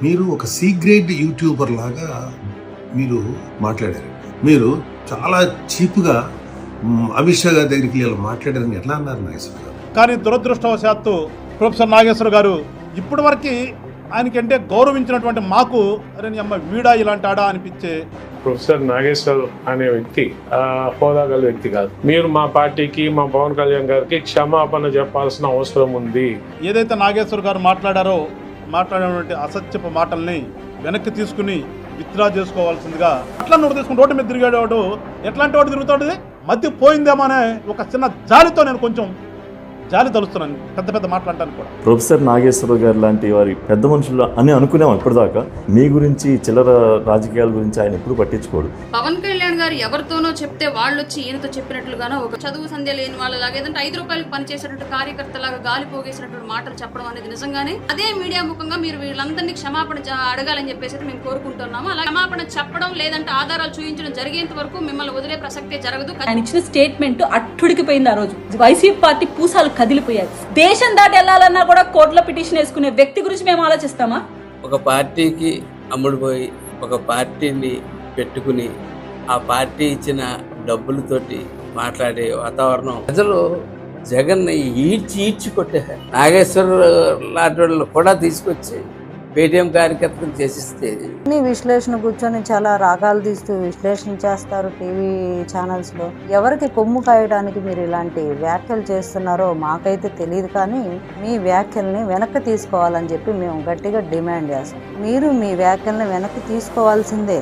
మీరు ఒక C grade YouTuber లాగా మీరు మాట్లాడారు. మీరు చాలా చీప్గా అమిత్ షా గారి దగ్గరికి వెళ్ళి మాట్లాడారని ఎట్లా అన్నారు నాగేశ్వర గారు? కానీ దురదృష్టవశాత్తు ప్రొఫెసర్ నాగేశ్వర గారు ఇప్పటి వరకు ఆయనకంటే గౌరవించినటువంటి మాకు అరే నీ అమ్మ వీడా ఇలాంటి ఆడా అనిపించే ప్రొఫెసర్ నాగేశ్వర్ అనే వ్యక్తి హోదా గల వ్యక్తి కాదు. మీరు మా పార్టీకి, మా పవన్ కళ్యాణ్ గారికి క్షమాపణ చెప్పాల్సిన అవసరం ఉంది. ఏదైతే నాగేశ్వర్ గారు మాట్లాడినటువంటి అసత్యపు మాటల్ని వెనక్కి తీసుకుని విత్డ్రా చేసుకోవాల్సిందిగా అట్లా నోటు తీసుకుని రోడ్డు మీద తిరిగాడు ఎట్లాంటి వాడు తిరుగుతాడు మధ్య పోయిందేమో అనే ఒక చిన్న జాలితో నేను కొంచెం జాలి తలుస్తున్నాను పెద్ద మాట్లాడటానికి కూడా. ప్రొఫెసర్ నాగేశ్వర గారు లాంటి వారి పెద్ద మనుషులు అని అనుకున్నాం ఇప్పటిదాకా. మీ గురించి చిల్లర రాజకీయాల గురించి ఆయన ఎప్పుడు పట్టించుకోడు. పవన్ కళ్యాణ్ గారు ఎవరితోనో చెప్తే వాళ్ళు వచ్చి ఈయనతో చెప్పినట్లుగానో ఒక చదువు సంధ్య లేని వాళ్ళలాగా ఏదంటే 5 రూపాయలకు పనిచేసేటువంటి కార్యకర్తలాగా గాలి పోగేసినటువంటి మాటలు చెప్పడం అనేది నిజంగానే అదే మీడియా ముఖంగా మీరు వీళ్ళందరినీ క్షమాపణ అడగాలని చెప్పేసి మేము కోరుకుంటున్నాము. అలా క్షమాపణ చెప్పడం లేదంటే ఆధారాలు చూపించడం జరిగేంత వరకు మిమ్మల్ని వదిలే ప్రసక్తే జరగదు. ఆయన ఇచ్చిన స్టేట్మెంట్ అట్టుడికిపోయింది. ఆ రోజు వైసీపీ పార్టీ పూసాలు కదిలిపోయాయి. దేశం దాటి వెళ్లాలన్నా కూడా కోర్టులో పిటిషన్ వేసుకునే వ్యక్తి గురించి మేము ఆలోచిస్తామా? ఒక పార్టీకి అమ్ముడుపోయి ఒక పార్టీని పెట్టుకుని ఆ పార్టీ ఇచ్చిన డబ్బులతోటి మాట్లాడే వాతావరణం ప్రజలు జగన్ని ఈడ్చి కొట్టేశారు. నాగేశ్వర లాంటి వాళ్ళు కూడా తీసుకొచ్చి పేటీఎం కార్యకర్తలు చేసిస్తే విశ్లేషణ కూర్చొని చాలా రాగాలు తీస్తూ విశ్లేషణ చేస్తారు టీవీ ఛానల్స్ లో. ఎవరికి కొమ్ము కాయడానికి మీరు ఇలాంటి వ్యాఖ్యలు చేస్తున్నారో మాకైతే తెలియదు, కానీ మీ వ్యాఖ్యల్ని వెనక్కి తీసుకోవాలని చెప్పి మేము గట్టిగా డిమాండ్ చేస్తాం. మీరు మీ వ్యాఖ్యల్ని వెనక్కి తీసుకోవాల్సిందే,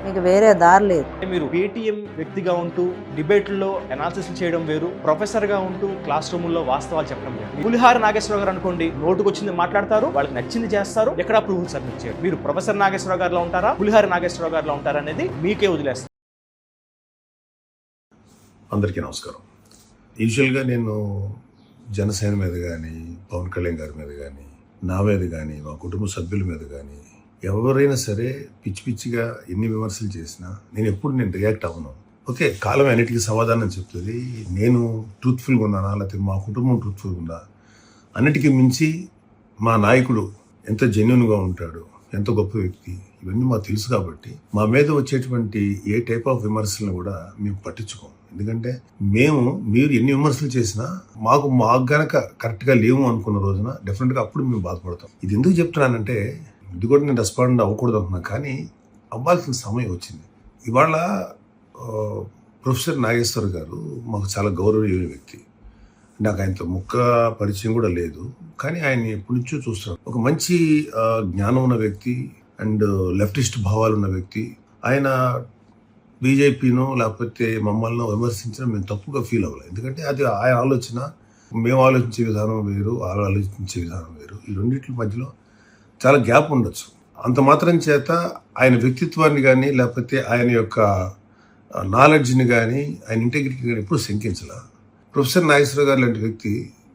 మీకు వేరే దారి లేదు. మీరు పేటీఎం వ్యక్తిగా ఉంటూ డిబేట్లలో అనాలిసిస్ చేయడం వేరు, ప్రొఫెసర్ గా ఉంటూ క్లాస్ రూమ్ లో వాస్తవాలు చెప్పడం వేరు. పులిహార నాగేశ్వర గారు అనుకోండి, నోటుకు వచ్చింది మాట్లాడతారు, వాళ్ళకి నచ్చింది చేస్తారు, ఎక్కడ ప్రూఫ్ సబ్మిట్ చేయరు. మీరు ప్రొఫెసర్ నాగేశ్వర గారిలో ఉంటారా, పులిహార నాగేశ్వర గారిలో ఉంటారా అనేది మీకే వదిలేస్తారు. అందరికీ నమస్కారం. యూజువల్గా నేను జనసేన మీద కానీ, పవన్ కళ్యాణ్ గారి మీద కానీ, నా మీద కానీ, మా కుటుంబ సభ్యుల మీద కానీ ఎవరైనా సరే పిచ్చిగా ఎన్ని విమర్శలు చేసినా నేను రియాక్ట్ అవ్వను. ఓకే, కాలం అన్నిటికీ సమాధానం చెప్తుంది. నేను ట్రూత్ఫుల్గా ఉన్నానా, లేకపోతే మా కుటుంబం ట్రూత్ఫుల్గా ఉందా, అన్నిటికీ మించి మా నాయకుడు ఎంత జెన్యున్గా ఉంటాడు, ఎంత గొప్ప వ్యక్తి, ఇవన్నీ మాకు తెలుసు. కాబట్టి మా మీద వచ్చేటువంటి ఏ టైప్ ఆఫ్ విమర్శలను కూడా మేము పట్టించుకోం. ఎందుకంటే మీరు ఎన్ని విమర్శలు చేసినా మాకు గనక కరెక్ట్గా లేవు అనుకున్న రోజున డెఫినెట్గా అప్పుడు మేము బాధపడతాం. ఇది ఎందుకు చెప్తున్నానంటే, ఇది కూడా నేను రెస్పాండ్ అవ్వకూడదు అనుకున్నా, కానీ అవ్వాల్సిన సమయం వచ్చింది. ఇవాళ ప్రొఫెసర్ నాగేశ్వర్ గారు మాకు చాలా గౌరవనీయ వ్యక్తి. నాకు ఆయనతో ముక్క పరిచయం కూడా లేదు, కానీ ఆయన్ని ఎప్పటి నుంచో చూస్తాను. ఒక మంచి జ్ఞానం ఉన్న వ్యక్తి అండ్ లెఫ్టిస్ట్ భావాలు ఉన్న వ్యక్తి. ఆయన బీజేపీనో లేకపోతే మమ్మల్ని విమర్శించడం మేము తప్పుగా ఫీల్ అవ్వలేదు. ఎందుకంటే అది ఆయన ఆలోచన, మేము ఆలోచించే విధానం వేరు, వాళ్ళు ఆలోచించే విధానం వేరు. ఈ రెండింటి మధ్యలో చాలా గ్యాప్ ఉండొచ్చు. అంత మాత్రం చేత ఆయన వ్యక్తిత్వాన్ని కానీ లేకపోతే ఆయన యొక్క నాలెడ్జ్ని కానీ ఆయన ఇంటెగ్రిటీ కానీ ఎప్పుడు శంకించాల. ప్రొఫెసర్ నాగేశ్వర గారు లాంటి వ్యక్తి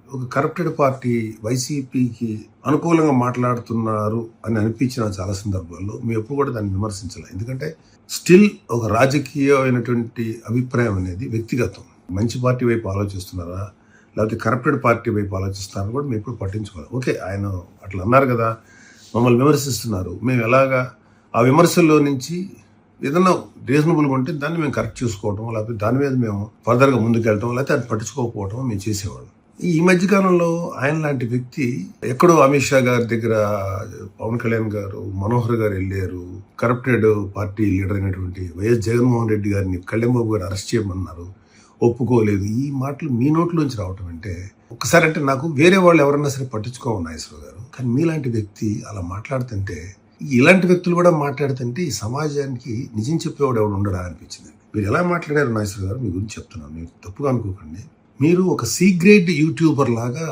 ఒక కరప్టెడ్ పార్టీ వైసీపీకి అనుకూలంగా మాట్లాడుతున్నారు అని అనిపించిన చాలా సందర్భాల్లో మేము ఎప్పుడు కూడా దాన్ని విమర్శించాలి. ఎందుకంటే స్టిల్ ఒక రాజకీయమైనటువంటి అభిప్రాయం అనేది వ్యక్తిగతం. మంచి పార్టీ వైపు ఆలోచిస్తున్నారా లేకపోతే కరప్టెడ్ పార్టీ వైపు ఆలోచిస్తున్నారా కూడా మేము ఎప్పుడు పట్టించుకోవాలి. ఓకే, ఆయన అట్లా అన్నారు కదా, మమ్మల్ని విమర్శిస్తున్నారు, మేము ఎలాగా ఆ విమర్శల్లో నుంచి ఏదన్నా రీజనబుల్గా ఉంటే దాన్ని మేము కరెక్ట్ చేసుకోవటం, లేకపోతే దాని మీద మేము ఫర్దర్గా ముందుకెళ్ళటం, లేకపోతే అది పట్టించుకోకపోవటం మేము చేసేవాళ్ళం. ఈ మధ్యకాలంలో ఆయన లాంటి వ్యక్తి ఎక్కడో అమిత్ షా గారి దగ్గర పవన్ కళ్యాణ్ గారు, మనోహర్ గారు వెళ్ళారు, కరప్టెడ్ పార్టీ లీడర్ అయినటువంటి వైఎస్ జగన్మోహన్ రెడ్డి గారిని కళ్యాణ్బాబు గారు అరెస్ట్ చేయమన్నారు, ఒప్పుకోలేదు. ఈ మాటలు మీ నోట్లోంచి రావటం అంటే ఒక్కసారి అంటే నాకు వేరే వాళ్ళు ఎవరన్నా సరే పట్టించుకోవాలి నాగేశ్వర గారు, కానీ మీలాంటి వ్యక్తి అలా మాట్లాడుతుంటే, ఇలాంటి వ్యక్తులు కూడా మాట్లాడుతుంటే ఈ సమాజానికి నిజం చెప్పేవాడు ఎవడు ఉండడా అనిపించింది. మీరు ఎలా మాట్లాడారు నాగేశ్వర గారు, మీ గురించి చెప్తున్నాను, మీరు తప్పుగా అనుకోకండి. మీరు ఒక సి గ్రేడ్ యూట్యూబర్ లాగా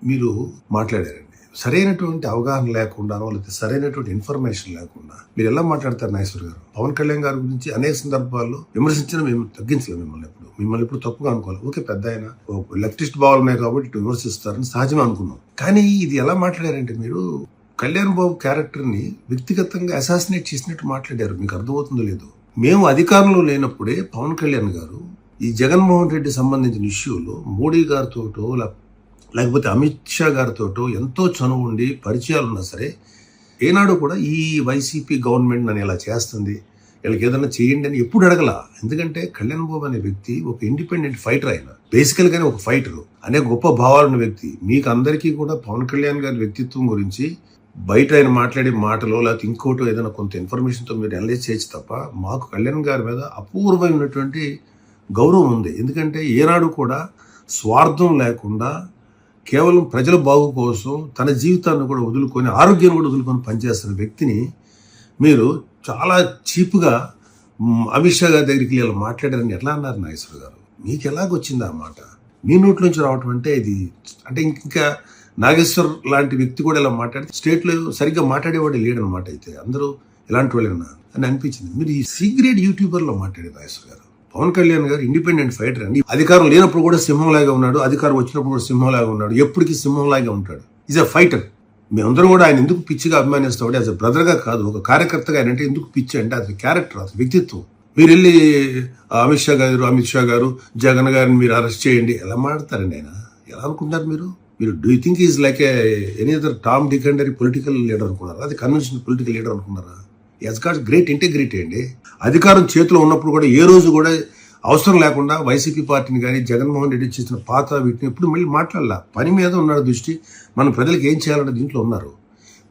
మీరు మాట్లాడారండి. సరైనటువంటి అవగాహన లేకుండానో లేకపోతే సరైనటువంటి ఇన్ఫర్మేషన్ లేకుండా మీరు ఎలా మాట్లాడతారు నాగేశ్వర గారు? పవన్ కళ్యాణ్ గారి గురించి అనేక సందర్భాల్లో విమర్శించడం మేము తగ్గించలేము. మిమ్మల్ని ఎప్పుడు తప్పుగా అనుకోవాలి. ఓకే, పెద్ద ఆయన లెఫ్టిస్ట్ భావాలు ఉన్నాయి కాబట్టి ఇటు విమర్శిస్తారని సహజమే అనుకున్నాం. కానీ ఇది ఎలా మాట్లాడారంటే, మీరు కళ్యాణ్ బాబు క్యారెక్టర్ని వ్యక్తిగతంగా అసాసినేట్ చేసినట్టు మాట్లాడారు. మీకు అర్థమవుతుందో లేదో. మేము అధికారంలో లేనప్పుడే పవన్ కళ్యాణ్ గారు ఈ జగన్మోహన్ రెడ్డి సంబంధించిన ఇష్యూలో మోడీ గారితోటో లేకపోతే అమిత్ షా గారితోటో ఎంతో చనువు ఉండి పరిచయాలు ఉన్నా సరే ఏనాడు కూడా ఈ వైసీపీ గవర్నమెంట్ నన్ను ఇలా చేస్తుంది, వీళ్ళకి ఏదైనా చేయండి అని ఎప్పుడు అడగల. ఎందుకంటే కళ్యాణ్ బాబు అనే వ్యక్తి ఒక ఇండిపెండెంట్ ఫైటర్. ఆయన బేసికల్గానే ఒక ఫైటరు, అనేక గొప్ప భావాలున్న వ్యక్తి. మీకు అందరికీ కూడా పవన్ కళ్యాణ్ గారి వ్యక్తిత్వం గురించి బయట ఆయన మాట్లాడే మాటలో లేకపోతే ఇంకోటో ఏదైనా కొంత ఇన్ఫర్మేషన్తో మీరు అనలైజ్ చేయొచ్చు తప్ప, మాకు కళ్యాణ్ గారి మీద అపూర్వమైనటువంటి గౌరవం ఉంది. ఎందుకంటే ఏనాడు కూడా స్వార్థం లేకుండా కేవలం ప్రజల బాగు కోసం తన జీవితాన్ని కూడా వదులుకొని, ఆరోగ్యాన్ని కూడా వదులుకొని పనిచేస్తున్న వ్యక్తిని మీరు చాలా చీప్గా అమిత్ షా గారి దగ్గరికి ఇలా మాట్లాడారని ఎట్లా అన్నారు నాగేశ్వర గారు? మీకు ఎలాగొచ్చింది ఆ మాట? మీ నోట్లోంచి రావటం అంటే ఇది అంటే ఇంకా నాగేశ్వర్ లాంటి వ్యక్తి కూడా ఇలా మాట్లాడి స్టేట్లో సరిగ్గా మాట్లాడేవాడు లేడనమాట. అయితే అందరూ ఇలాంటి వాళ్ళేనా అని అనిపించింది. మీరు ఈ సీక్రెట్ యూట్యూబర్లో మాట్లాడారు నాగేశ్వర్ గారు. పవన్ కళ్యాణ్ గారు ఇండిపెండెంట్ ఫైటర్ అండి. అధికారం లేనప్పుడు కూడా సింహంలాగా ఉన్నాడు, అధికారం వచ్చినప్పుడు కూడా సింహంలాగా ఉన్నాడు, ఎప్పటికీ సింహంలాగా ఉంటాడు. Is a fighter. మేమందరం కూడా ఆయన ఎందుకు పిచ్చిగా అభిమానిస్తామంటే యాజ్ అ బ్రదర్గా కాదు, ఒక కార్యకర్తగా ఆయన అంటే ఎందుకు పిచ్చి అంటే అది క్యారెక్టర్, అది వ్యక్తిత్వం. మీరు వెళ్ళి అమిత్ షా గారు జగన్ గారిని మీరు అరెస్ట్ చేయండి ఎలా మాట్లాడతారండి? ఆయన ఎలా అనుకుంటారు మీరు? Do you think is like any other Tom Dick and political leader అనుకున్నారా? అది కన్వెన్షనల్ పొలిటికల్ లీడర్ అనుకున్నారా? యాజ్ గాట్ గ్రేట్ ఇంటెగ్రిటీ అండి. అధికారం చేతిలో ఉన్నప్పుడు కూడా ఏ రోజు కూడా అవసరం లేకుండా వైసీపీ పార్టీని కానీ జగన్మోహన్ రెడ్డి చేసిన పాత వీటిని ఎప్పుడు మళ్ళీ మాట్లాడాల. పని మీద ఉన్నాడు దృష్టి, మన ప్రజలకు ఏం చేయాలన్న దీంట్లో ఉన్నారు.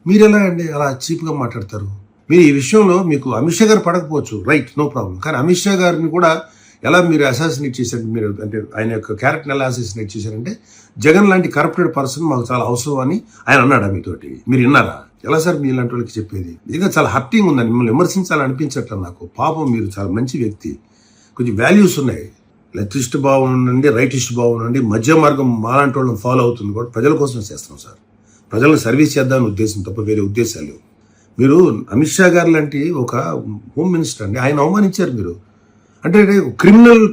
మీరు ఎలా అండి అలా చీప్గా మాట్లాడతారు? మీరు ఈ విషయంలో మీకు అమిత్ షా గారు పడకపోవచ్చు, రైట్, నో ప్రాబ్లం. కానీ అమిత్ షా గారిని కూడా ఎలా మీరు అసాసినేట్ చేశారు? మీరు అంటే ఆయన యొక్క క్యారెక్టర్ని ఎలా అసాసినేట్ చేశారంటే, జగన్ లాంటి కరప్టెడ్ పర్సన్ మాకు చాలా అవసరం అని ఆయన అన్నాడా మీతోటి? మీరు విన్నారా? ఎలా సార్ మీ ఇలాంటి వాళ్ళకి చెప్పేది? నిజంగా చాలా హర్టింగ్ ఉందండి. మిమ్మల్ని విమర్శించాలనిపించట్లేదు నాకు. పాపం మీరు చాలా మంచి వ్యక్తి, కొంచెం వాల్యూస్ ఉన్నాయి. లెఫ్టిస్ట్ బాగుండండి, రైటిస్ట్ బాగుండండి, మధ్య మార్గం మాలాంటి వాళ్ళని ఫాలో అవుతుంది కూడా ప్రజల కోసం చేస్తున్నాం సార్. ప్రజలను సర్వీస్ చేద్దామని ఉద్దేశం తప్ప వేరే ఉద్దేశాలు. మీరు అమిత్ షా గారు లాంటి ఒక హోమ్ మినిస్టర్ అండి, ఆయన అవమానించారు మీరు. అంటే క్రిమినల్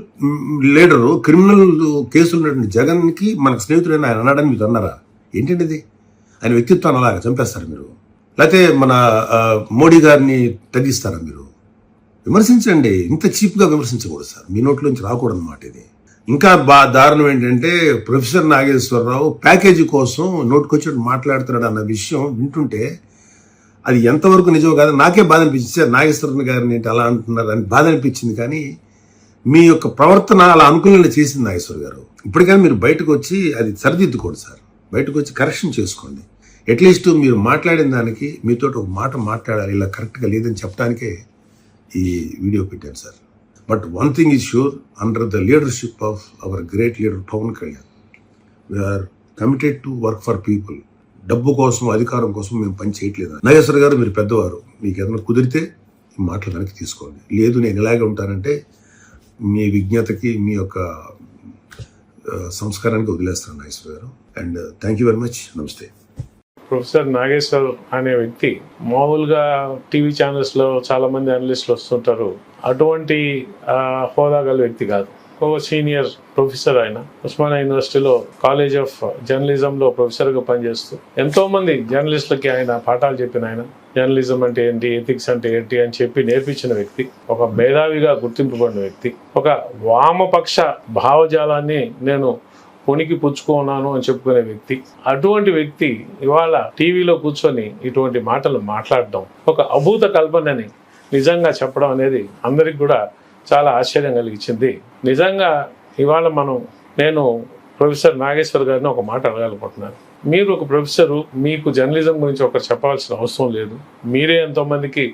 లీడరు, క్రిమినల్ కేసులు ఉన్నటువంటి జగన్కి మనకు స్నేహితుడైన ఆయన అన్నాడని మీరు అన్నారా? ఏంటండి ఇది? ఆయన వ్యక్తిత్వాన్ని అలాగా చంపేస్తారా మీరు? లేకపోతే మన మోడీ గారిని తగ్గిస్తారా మీరు? విమర్శించండి, ఇంత చీప్గా విమర్శించకూడదు సార్. మీ నోట్లోంచి రాకూడదు అన్నమాట ఇది. ఇంకా దారుణం ఏంటంటే ప్రొఫెసర్ నాగేశ్వరరావు ప్యాకేజీ కోసం నోటుకొచ్చి మాట్లాడుతున్నాడు అన్న విషయం వింటుంటే అది ఎంతవరకు నిజమో కాదు నాకే బాధ అనిపించింది. సార్ నాగేశ్వరరావు గారిని ఏంటి అలా అంటున్నారు అని బాధ అనిపించింది. కానీ మీ యొక్క ప్రవర్తన అలా అనుకూలంగా చేసింది నాగేశ్వర గారు. ఇప్పటికైనా మీరు బయటకు వచ్చి అది సరిదిద్దుకోండి సార్. బయటకు వచ్చి కరెక్షన్ చేసుకోండి. అట్లీస్ట్ మీరు మాట్లాడిన దానికి మీతో ఒక మాట మాట్లాడాలి, ఇలా కరెక్ట్గా లేదని చెప్పడానికే ఈ వీడియో పెట్టాను sir. But one thing is sure, under the leadership of our great leader Pawan Kalyan, we're committed to work for people. డబ్బు కోసం, అధికారం కోసం మేము పని చేయట్లేదు. నాగేశ్వర గారు మీరు పెద్దవారు, మీకు ఏదైనా కుదిరితే ఈ మాటలు వెనక్కి తీసుకోండి. లేదు నేను ఇలాగే ఉంటానంటే మీ విజ్ఞతకి, మీ యొక్క సంస్కారానికి వదిలేస్తాను నాగేశ్వర గారు. And thank you very much. నమస్తే. ప్రొఫెసర్ నాగేశ్వర్ అనే వ్యక్తి మామూలుగా టీవీ ఛానల్స్లో చాలామంది అనలిస్టులు వస్తుంటారు. అటువంటి హోదా గల వ్యక్తి కాదు. ఒక సీనియర్ ప్రొఫెసర్ ఆయన ఉస్మానియా యూనివర్సిటీలో కాలేజ్ ఆఫ్ జర్నలిజంలో ప్రొఫెసర్గా పనిచేస్తూ ఎంతోమంది జర్నలిస్టులకి ఆయన పాఠాలు చెప్పిన ఆయన. జర్నలిజం అంటే ఏంటి, ఎథిక్స్ అంటే ఏంటి అని చెప్పి నేర్పించిన వ్యక్తి, ఒక మేధావిగా గుర్తింపబడిన వ్యక్తి, ఒక వామపక్ష భావజాలాన్ని నేను పొనికి పుచ్చుకున్నాను అని చెప్పుకునే వ్యక్తి. అటువంటి వ్యక్తి ఇవాళ టీవీలో కూర్చొని ఇటువంటి మాటలు మాట్లాడడం ఒక అభూత కల్పనని నిజంగా చెప్పడం అనేది అందరికి కూడా చాలా ఆశ్చర్యం కలిగించింది. నిజంగా ఇవాళ నేను ప్రొఫెసర్ నాగేశ్వర్ గారిని ఒక మాట అడగాలనుకుంటున్నాను. మీరు ఒక ప్రొఫెసరు, మీకు జర్నలిజం గురించి ఒకరు చెప్పాల్సిన అవసరం లేదు. మీరే ఎంతోమందికి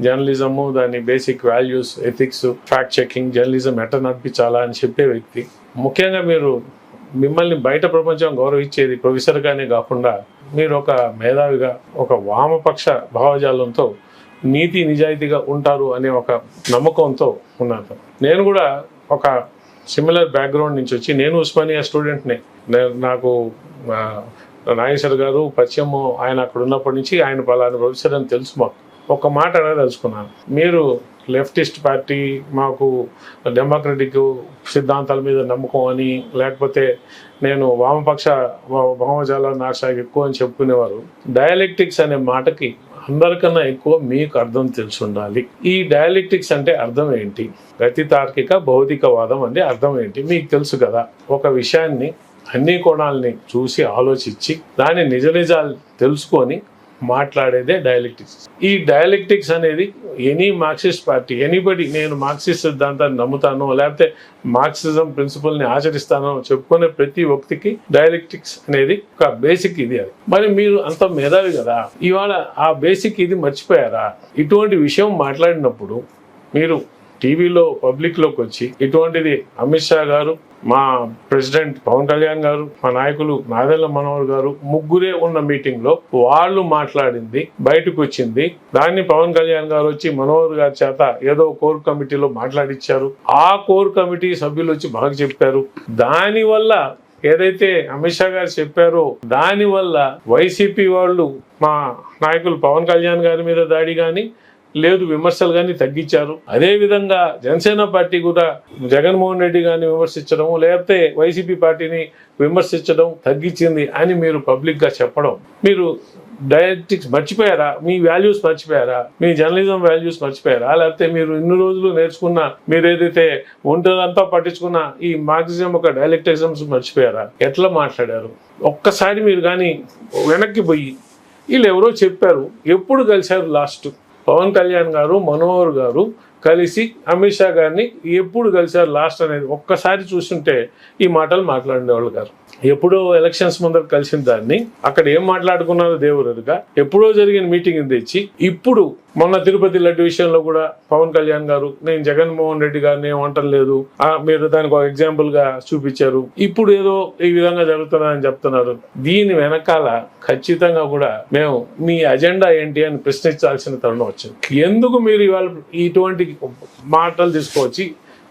జర్నలిజము, దాని basic values, ethics, fact checking, journalism ఎట్లా నడిపించాలా అని చెప్పే వ్యక్తి. ముఖ్యంగా మిమ్మల్ని బయట ప్రపంచం గౌరవించేది ప్రొఫెసర్గానే కాకుండా మీరు ఒక మేధావిగా, ఒక వామపక్ష భావజాలంతో నీతి నిజాయితీగా ఉంటారు అనే ఒక నమ్మకంతో ఉన్నాను. నేను కూడా ఒక సిమిలర్ బ్యాక్గ్రౌండ్ నుంచి వచ్చి, నేను ఉస్మానియా స్టూడెంట్నే. నాకు నాగేశ్వర్ గారు పరిచయం, ఆయన అక్కడ ఉన్నప్పటి నుంచి ఆయన పలానా ప్రొఫెసర్ అని తెలుసు. మాకు ఒక మాట అడగదలుచుకున్నాను. మీరు లెఫ్టిస్ట్ పార్టీ, మాకు డెమోక్రటిక్ సిద్ధాంతాల మీద నమ్మకం అని, లేకపోతే నేను వామపక్ష భావజాలాన్ని నాకు ఎక్కువ అని చెప్పుకునేవారు. డయాలెక్టిక్స్ అనే మాటకి అందరికన్నా ఎక్కువ మీకు అర్థం తెలిసి ఉండాలి. ఈ డయాలెక్టిక్స్ అంటే అర్థం ఏంటి? గతి తార్కిక భౌతికవాదం అంటే అర్థం ఏంటి మీకు తెలుసు కదా. ఒక విషయాన్ని అన్ని కోణాలని చూసి ఆలోచించి దాని నిజాలు తెలుసుకొని మాట్లాడేదే డైలెక్టిక్స్. ఈ డైలెక్టిక్స్ అనేది ఎనీ మార్క్సిస్ట్ పార్టీ, ఎనీబడి నేను మార్క్సిస్ట్ సిద్ధాంతాన్ని నమ్ముతాను లేకపోతే మార్క్సిజం ప్రిన్సిపల్ని ఆచరిస్తానో చెప్పుకునే ప్రతి వ్యక్తికి డైలెక్టిక్స్ అనేది ఒక బేసిక్ ఇది. అది మరి మీరు అంత మేధావి కదా, ఇవాళ ఆ బేసిక్ ఇది మర్చిపోయారా? ఇటువంటి విషయం మాట్లాడినప్పుడు మీరు టీవీలో పబ్లిక్లోకి వచ్చి ఇటువంటిది అమిత్ షా గారు, మా ప్రెసిడెంట్ పవన్ కళ్యాణ్ గారు, మా నాయకులు నాదెళ్ల మనోహర్ గారు ముగ్గురే ఉన్న మీటింగ్ లో వాళ్ళు మాట్లాడింది బయటకు వచ్చింది. దాన్ని పవన్ కళ్యాణ్ గారు వచ్చి మనోహర్ గారి చేత ఏదో కోర్ కమిటీలో మాట్లాడిచ్చారు. ఆ కోర్ కమిటీ సభ్యులు వచ్చి బాగా చెప్పారు. దానివల్ల ఏదైతే అమిత్ షా గారు చెప్పారో దానివల్ల వైసీపీ వాళ్ళు మా నాయకులు పవన్ కళ్యాణ్ గారి మీద దాడి కానీ లేదు విమర్శలు కానీ తగ్గించారు. అదే విధంగా జనసేన పార్టీ కూడా జగన్మోహన్ రెడ్డి గారిని విమర్శించడం లేకపోతే వైసీపీ పార్టీని విమర్శించడం తగ్గించింది అని మీరు పబ్లిక్ గా చెప్పడం, మీరు డైలెక్టిక్స్ మర్చిపోయారా? మీ వాల్యూస్ మర్చిపోయారా? మీ జర్నలిజం వాల్యూస్ మర్చిపోయారా? లేకపోతే మీరు ఇన్ని రోజులు నేర్చుకున్న, మీరు ఏదైతే ఒంటరిదంతా పట్టించుకున్న ఈ మార్క్సిజం ఒక డైలెక్టిజమ్స్ మర్చిపోయారా? ఎట్లా మాట్లాడారు? ఒక్కసారి మీరు కానీ వెనక్కి పోయి వీళ్ళు ఎవరో చెప్పారు, ఎప్పుడు కలిశారు లాస్ట్? పవన్ కళ్యాణ్ గారు, మనోహర్ గారు కలిసి అమిత్ షా గారిని ఎప్పుడు కలిశారు లాస్ట్ అనేది ఒక్కసారి చూస్తుంటే ఈ మాటలు మాట్లాడేవాళ్ళు గారు. ఎప్పుడో ఎలక్షన్స్ ముందర కలిసిన దాన్ని అక్కడ ఏం మాట్లాడుకున్నారో దేవురుగా ఎప్పుడో జరిగిన మీటింగ్ తెచ్చి ఇప్పుడు మొన్న తిరుపతి లడ్డు విషయంలో కూడా పవన్ కళ్యాణ్ గారు నేను జగన్మోహన్ రెడ్డి గారిని ఏం అంటలేదు, మీరు దానికి ఒక ఎగ్జాంపుల్ గా చూపించారు, ఇప్పుడు ఏదో ఈ విధంగా జరుగుతుందని చెప్తున్నారు. దీని వెనకాల ఖచ్చితంగా కూడా మేము మీ అజెండా ఏంటి అని ప్రశ్నించాల్సిన తరుణం వచ్చింది. ఎందుకు మీరు ఇవాళ ఇటువంటి మాటలు తీసుకొచ్చి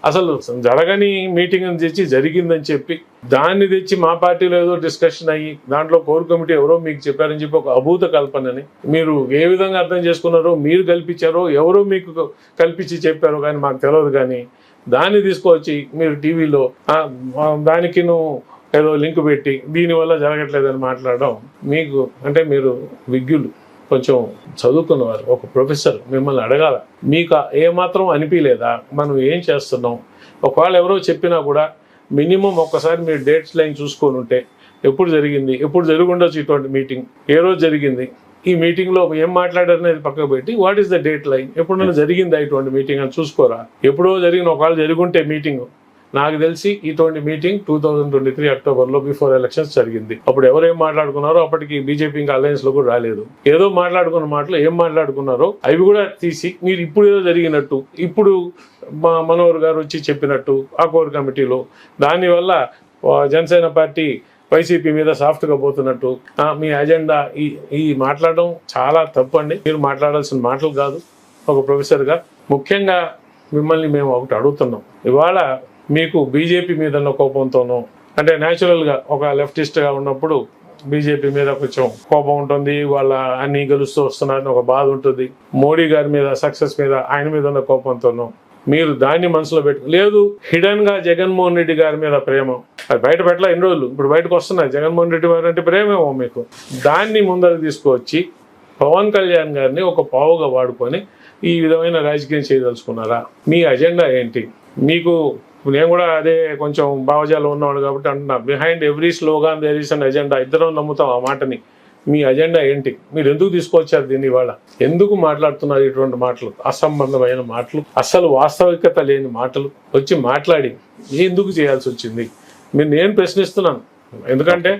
అసలు జరగని మీటింగ్ తెచ్చి జరిగిందని చెప్పి దాన్ని తెచ్చి మా పార్టీలో ఏదో డిస్కషన్ అయ్యి దాంట్లో కోర్ కమిటీ ఎవరో మీకు చెప్పారని చెప్పి ఒక అభూత కల్పనని మీరు ఏ విధంగా అర్థం చేసుకున్నారో, మీరు కల్పించారో ఎవరో మీకు కల్పించి చెప్పారో కానీ మాకు తెలియదు. కానీ దాన్ని తీసుకొచ్చి మీరు టీవీలో దానికి ఏదో లింక్ పెట్టి దీనివల్ల జరగట్లేదని మాట్లాడడం మీకు అంటే మీరు విజ్ఞులు, కొంచెం చదువుకున్నవారు, ఒక ప్రొఫెసర్ మిమ్మల్ని అడగాల, మీకు ఏమాత్రం అనిపించలేదా మనం ఏం చేస్తున్నాం? ఒకవేళ ఎవరో చెప్పినా కూడా మినిమం ఒక్కసారి మీరు డేట్స్ లైన్ చూసుకొని ఉంటే ఎప్పుడు జరిగింది, ఎప్పుడు జరుగుండొచ్చు ఇటువంటి మీటింగ్, ఏ రోజు జరిగింది, ఈ మీటింగ్లో ఏం మాట్లాడారు అనేది పక్కకు పెట్టి what is the date line, ఎప్పుడైనా జరిగిందా ఇటువంటి మీటింగ్ అని చూసుకోరా? ఎప్పుడో జరిగిన ఒకవేళ జరుగుంటే మీటింగ్, నాకు తెలిసి ఇటువంటి మీటింగ్ 2023 అక్టోబర్లో బిఫోర్ ఎలక్షన్స్ జరిగింది. అప్పుడు ఎవరేం మాట్లాడుకున్నారో అప్పటికి బీజేపీ ఇంకా అలయన్స్ లో కూడా రాలేదు. ఏదో మాట్లాడుకున్న మాటలు ఏం మాట్లాడుకున్నారో అవి కూడా తీసి మీరు ఇప్పుడు ఏదో జరిగినట్టు ఇప్పుడు మనోహర్ గారు వచ్చి చెప్పినట్టు ఆ కోర్ కమిటీలో దానివల్ల జనసేన పార్టీ వైసీపీ మీద సాఫ్ట్గా పోతున్నట్టు మీ అజెండా ఈ మాట్లాడడం చాలా తప్పు అండి. మీరు మాట్లాడాల్సిన మాటలు కాదు ఒక ప్రొఫెసర్గా. ముఖ్యంగా మిమ్మల్ని మేము ఒకటి అడుగుతున్నాం, ఇవాళ మీకు బీజేపీ మీద ఉన్న కోపంతోనో అంటే న్యాచురల్గా ఒక లెఫ్టిస్ట్గా ఉన్నప్పుడు బీజేపీ మీద కొంచెం కోపం ఉంటుంది, వాళ్ళ అన్ని గెలుస్తూ వస్తున్నారని ఒక బాధ ఉంటుంది. మోడీ గారి మీద సక్సెస్ మీద ఆయన మీద ఉన్న కోపంతోనో మీరు దాన్ని మనసులో లేదు హిడెన్ గా జగన్మోహన్ రెడ్డి గారి మీద ప్రేమ, అది బయట పెట్టలే ఎన్ని రోజులు, ఇప్పుడు బయటకు వస్తున్నాయి జగన్మోహన్ రెడ్డి గారు అంటే ప్రేమేమో మీకు. దాన్ని ముందరకు తీసుకువచ్చి పవన్ కళ్యాణ్ గారిని ఒక పావుగా వాడుకొని ఈ విధమైన రాజకీయం చేయదలుచుకున్నారా? మీ అజెండా ఏంటి? మీకు నేను కూడా అదే కొంచెం భావజాలు ఉన్నవాడు కాబట్టి అంటున్నా, behind every slogan there is an agenda. ఇద్దరం నమ్ముతాం ఆ మాటని. మీ అజెండా ఏంటి? మీరు ఎందుకు తీసుకొచ్చారు దీన్ని? ఇవాళ ఎందుకు మాట్లాడుతున్నారు ఇటువంటి మాటలు, అసంబంధమైన మాటలు, అసలు వాస్తవికత లేని మాటలు వచ్చి మాట్లాడి ఎందుకు చేయాల్సి వచ్చింది? నేను ప్రశ్నిస్తున్నాను. ఎందుకంటే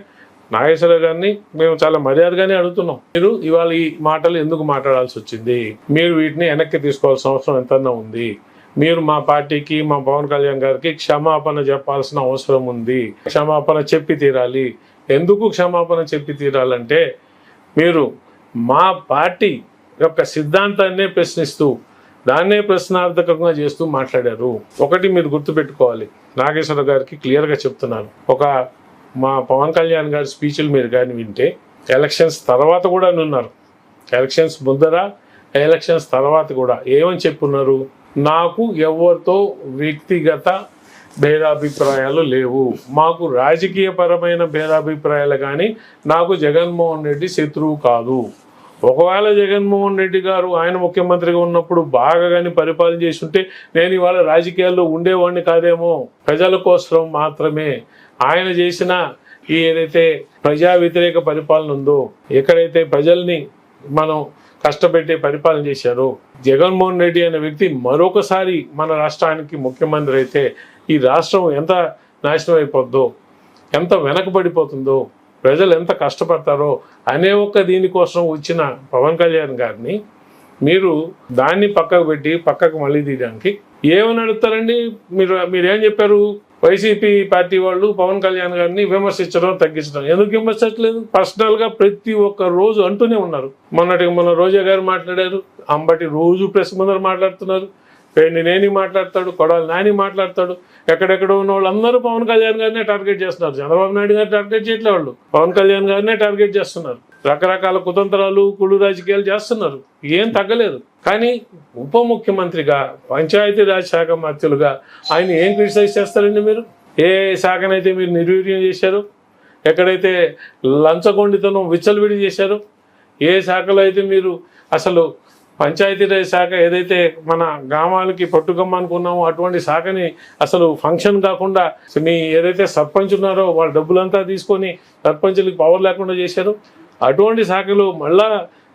నాగేశ్వరరావు గారిని మేము చాలా మర్యాదగానే అడుగుతున్నాం, మీరు ఇవాళ ఈ మాటలు ఎందుకు మాట్లాడాల్సి వచ్చింది? మీరు వీటిని వెనక్కి తీసుకోవాల్సిన అవసరం ఎంతన్నా ఉంది. మీరు మా పార్టీకి, మా పవన్ కళ్యాణ్ గారికి క్షమాపణ చెప్పాల్సిన అవసరం ఉంది. క్షమాపణ చెప్పి తీరాలి. ఎందుకు క్షమాపణ చెప్పి తీరాలంటే మీరు మా పార్టీ యొక్క సిద్ధాంతాన్నే ప్రశ్నిస్తూ దాన్నే ప్రశ్నార్థకంగా చేస్తూ మాట్లాడారు. ఒకటి మీరు గుర్తుపెట్టుకోవాలి, నాగేశ్వర గారికి క్లియర్గా చెప్తున్నాను, ఒక మా పవన్ కళ్యాణ్ గారి స్పీచ్లు మీరు కానీ వింటే ఎలక్షన్స్ తర్వాత కూడా ఉన్నారు, ఎలక్షన్స్ ముందర ఎలక్షన్స్ తర్వాత కూడా ఏమని చెప్పున్నారు, నాకు ఎవరితో వ్యక్తిగత భేదాభిప్రాయాలు లేవు, మాకు రాజకీయపరమైన భేదాభిప్రాయాలు కానీ నాకు జగన్మోహన్ రెడ్డి శత్రువు కాదు. ఒకవేళ జగన్మోహన్ రెడ్డి గారు ఆయన ముఖ్యమంత్రిగా ఉన్నప్పుడు బాగా కానీ పరిపాలన చేసి ఉంటే నేను ఇవాళ రాజకీయాల్లో ఉండేవాడిని కాదేమో. ప్రజల కోసం మాత్రమే ఆయన చేసిన ఈ ఏదైతే ప్రజా వ్యతిరేక పరిపాలన ఉందో, ఎక్కడైతే ప్రజల్ని మనం కష్టపెట్టి పరిపాలన చేశారు. జగన్మోహన్ రెడ్డి అనే వ్యక్తి మరొకసారి మన రాష్ట్రానికి ముఖ్యమంత్రి అయితే ఈ రాష్ట్రం ఎంత నాశనం అయిపోద్దో, ఎంత వెనకబడిపోతుందో, ప్రజలు ఎంత కష్టపడతారో అనే ఒక్క దీనికోసం వచ్చిన పవన్ కళ్యాణ్ గారిని మీరు దాన్ని పక్కకు పెట్టి పక్కకు మళ్ళీ తీయడానికి ఏమని అడుగుతారండి? మీరేం చెప్పారు? వైసీపీ పార్టీ వాళ్ళు పవన్ కళ్యాణ్ గారిని విమర్శించడం తగ్గించడం. ఎందుకు విమర్శించలేదు? పర్సనల్గా ప్రతి ఒక్క రోజు అంటూనే ఉన్నారు. మొన్న రోజా గారు మాట్లాడారు, అంబటి రోజు ప్రెస్ ముందర మాట్లాడుతున్నారు, నేనేని మాట్లాడతాడు, కొడాలి నాని మాట్లాడతాడు. ఎక్కడెక్కడ ఉన్న వాళ్ళందరూ పవన్ కళ్యాణ్ గారినే టార్గెట్ చేస్తున్నారు. చంద్రబాబు నాయుడు గారు టార్గెట్ చేయట్లే, వాళ్ళు పవన్ కళ్యాణ్ గారినే టార్గెట్ చేస్తున్నారు. రకరకాల కుతంత్రాలు, కుళ్ళు రాజకీయాలు చేస్తున్నారు. ఏం తగ్గలేదు. కానీ ఉప ముఖ్యమంత్రిగా, పంచాయతీరాజ్ శాఖ మంత్రులుగా ఆయన ఏం క్రిటిసైజ్ చేస్తారండి? మీరు ఏ శాఖనైతే మీరు నిర్వీర్యం చేశారు, ఎక్కడైతే లంచగొండితనం విచ్చలవిడి చేశారు, ఏ శాఖలో అయితే మీరు అసలు పంచాయతీరాజ్ శాఖ ఏదైతే మన గ్రామాలకి పట్టుకమ్మ అనుకున్నామో అటువంటి శాఖని అసలు ఫంక్షన్ కాకుండా మీ ఏదైతే సర్పంచ్ ఉన్నారో వాళ్ళ డబ్బులంతా తీసుకొని సర్పంచులకి పవర్ లేకుండా చేశారు. అటువంటి శాఖలు మళ్ళా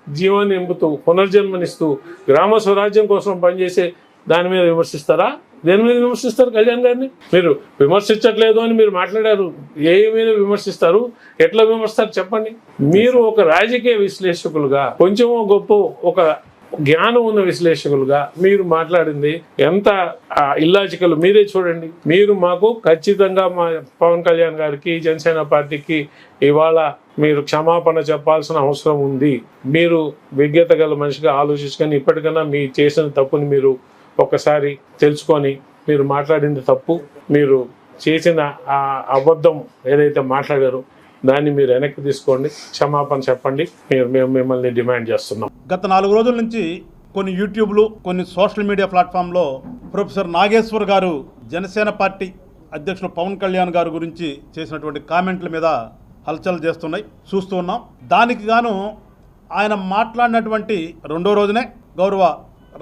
జీవాన్ని నింపుతూ పునర్జన్మనిస్తూ గ్రామ స్వరాజ్యం కోసం పనిచేసే దాని మీద విమర్శిస్తారా? దేని మీద విమర్శిస్తారు కళ్యాణ్ గారిని? మీరు విమర్శించట్లేదు అని మీరు మాట్లాడారు. ఏ మీద విమర్శిస్తారు? ఎట్లా విమర్శిస్తారు చెప్పండి. మీరు ఒక రాజకీయ విశ్లేషకులుగా, కొంచెం గొప్ప ఒక జ్ఞానం ఉన్న విశ్లేషకులుగా మీరు మాట్లాడింది ఎంత ఇల్లాజికల్ మీరే చూడండి. మీరు మాకు ఖచ్చితంగా మా పవన్ కళ్యాణ్ గారికి, జనసేన పార్టీకి ఇవాళ మీరు క్షమాపణ చెప్పాల్సిన అవసరం ఉంది. మీరు విజ్ఞత గల మనిషిగా ఆలోచించుకొని ఇప్పటికన్నా మీ చేసిన తప్పుని మీరు ఒక్కసారి తెలుసుకొని మీరు మాట్లాడింది తప్పు, మీరు చేసిన ఆ అబద్ధం ఏదైతే మాట్లాడారో దాన్ని మీరు వెనక్కి తీసుకోండి, క్షమాపణ చెప్పండి. మేము మిమ్మల్ని డిమాండ్ చేస్తున్నాం. గత 4 రోజుల నుంచి కొన్ని యూట్యూబ్లు, కొన్ని సోషల్ మీడియా ప్లాట్ఫామ్లో ప్రొఫెసర్ నాగేశ్వర్ గారు జనసేన పార్టీ అధ్యక్షులు పవన్ కళ్యాణ్ గారు గురించి చేసినటువంటి కామెంట్ల మీద హల్చల్ చేస్తున్నాయి, చూస్తూ ఉన్నాం. దానికి గాను ఆయన మాట్లాడినటువంటి 2వ రోజునే గౌరవ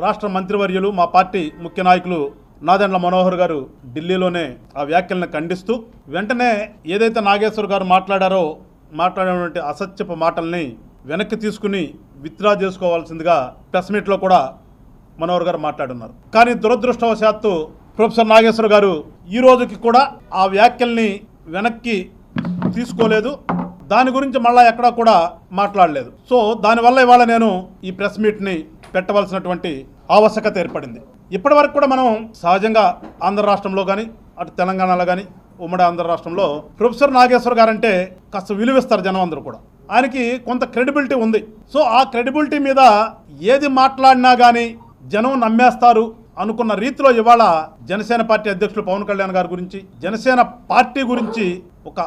రాష్ట్ర మంత్రివర్యులు, మా పార్టీ ముఖ్య నాయకులు నాదెండ్ల మనోహర్ గారు ఢిల్లీలోనే ఆ వ్యాఖ్యలను ఖండిస్తూ వెంటనే ఏదైతే నాగేశ్వర్ గారు మాట్లాడినటువంటి అసత్యపు మాటల్ని వెనక్కి తీసుకుని విత్డ్రా చేసుకోవాల్సిందిగా ప్రెస్ మీట్లో కూడా మనోహర్ గారు మాట్లాడున్నారు. కానీ దురదృష్టవశాత్తు ప్రొఫెసర్ నాగేశ్వర్ గారు ఈ రోజుకి కూడా ఆ వ్యాఖ్యల్ని వెనక్కి తీసుకోలేదు. దాని గురించి మళ్ళీ ఎక్కడా కూడా మాట్లాడలేదు. సో దానివల్ల ఇవాళ నేను ఈ ప్రెస్ మీట్ని పెట్టవలసినటువంటి ఆవశ్యకత ఏర్పడింది. ఇప్పటి వరకు కూడా మనం సహజంగా ఆంధ్ర రాష్ట్రంలో కానీ, అటు తెలంగాణలో కానీ, ఉమ్మడి ఆంధ్ర రాష్ట్రంలో ప్రొఫెసర్ నాగేశ్వర్ గారు అంటే కాస్త విలువిస్తారు జనం అందరూ కూడా. ఆయనకి కొంత క్రెడిబిలిటీ ఉంది. సో ఆ క్రెడిబిలిటీ మీద ఏది మాట్లాడినా కానీ జనం నమ్మేస్తారు అనుకున్న రీతిలో ఇవాళ జనసేన పార్టీ అధ్యక్షులు పవన్ కళ్యాణ్ గారి గురించి, జనసేన పార్టీ గురించి ఒక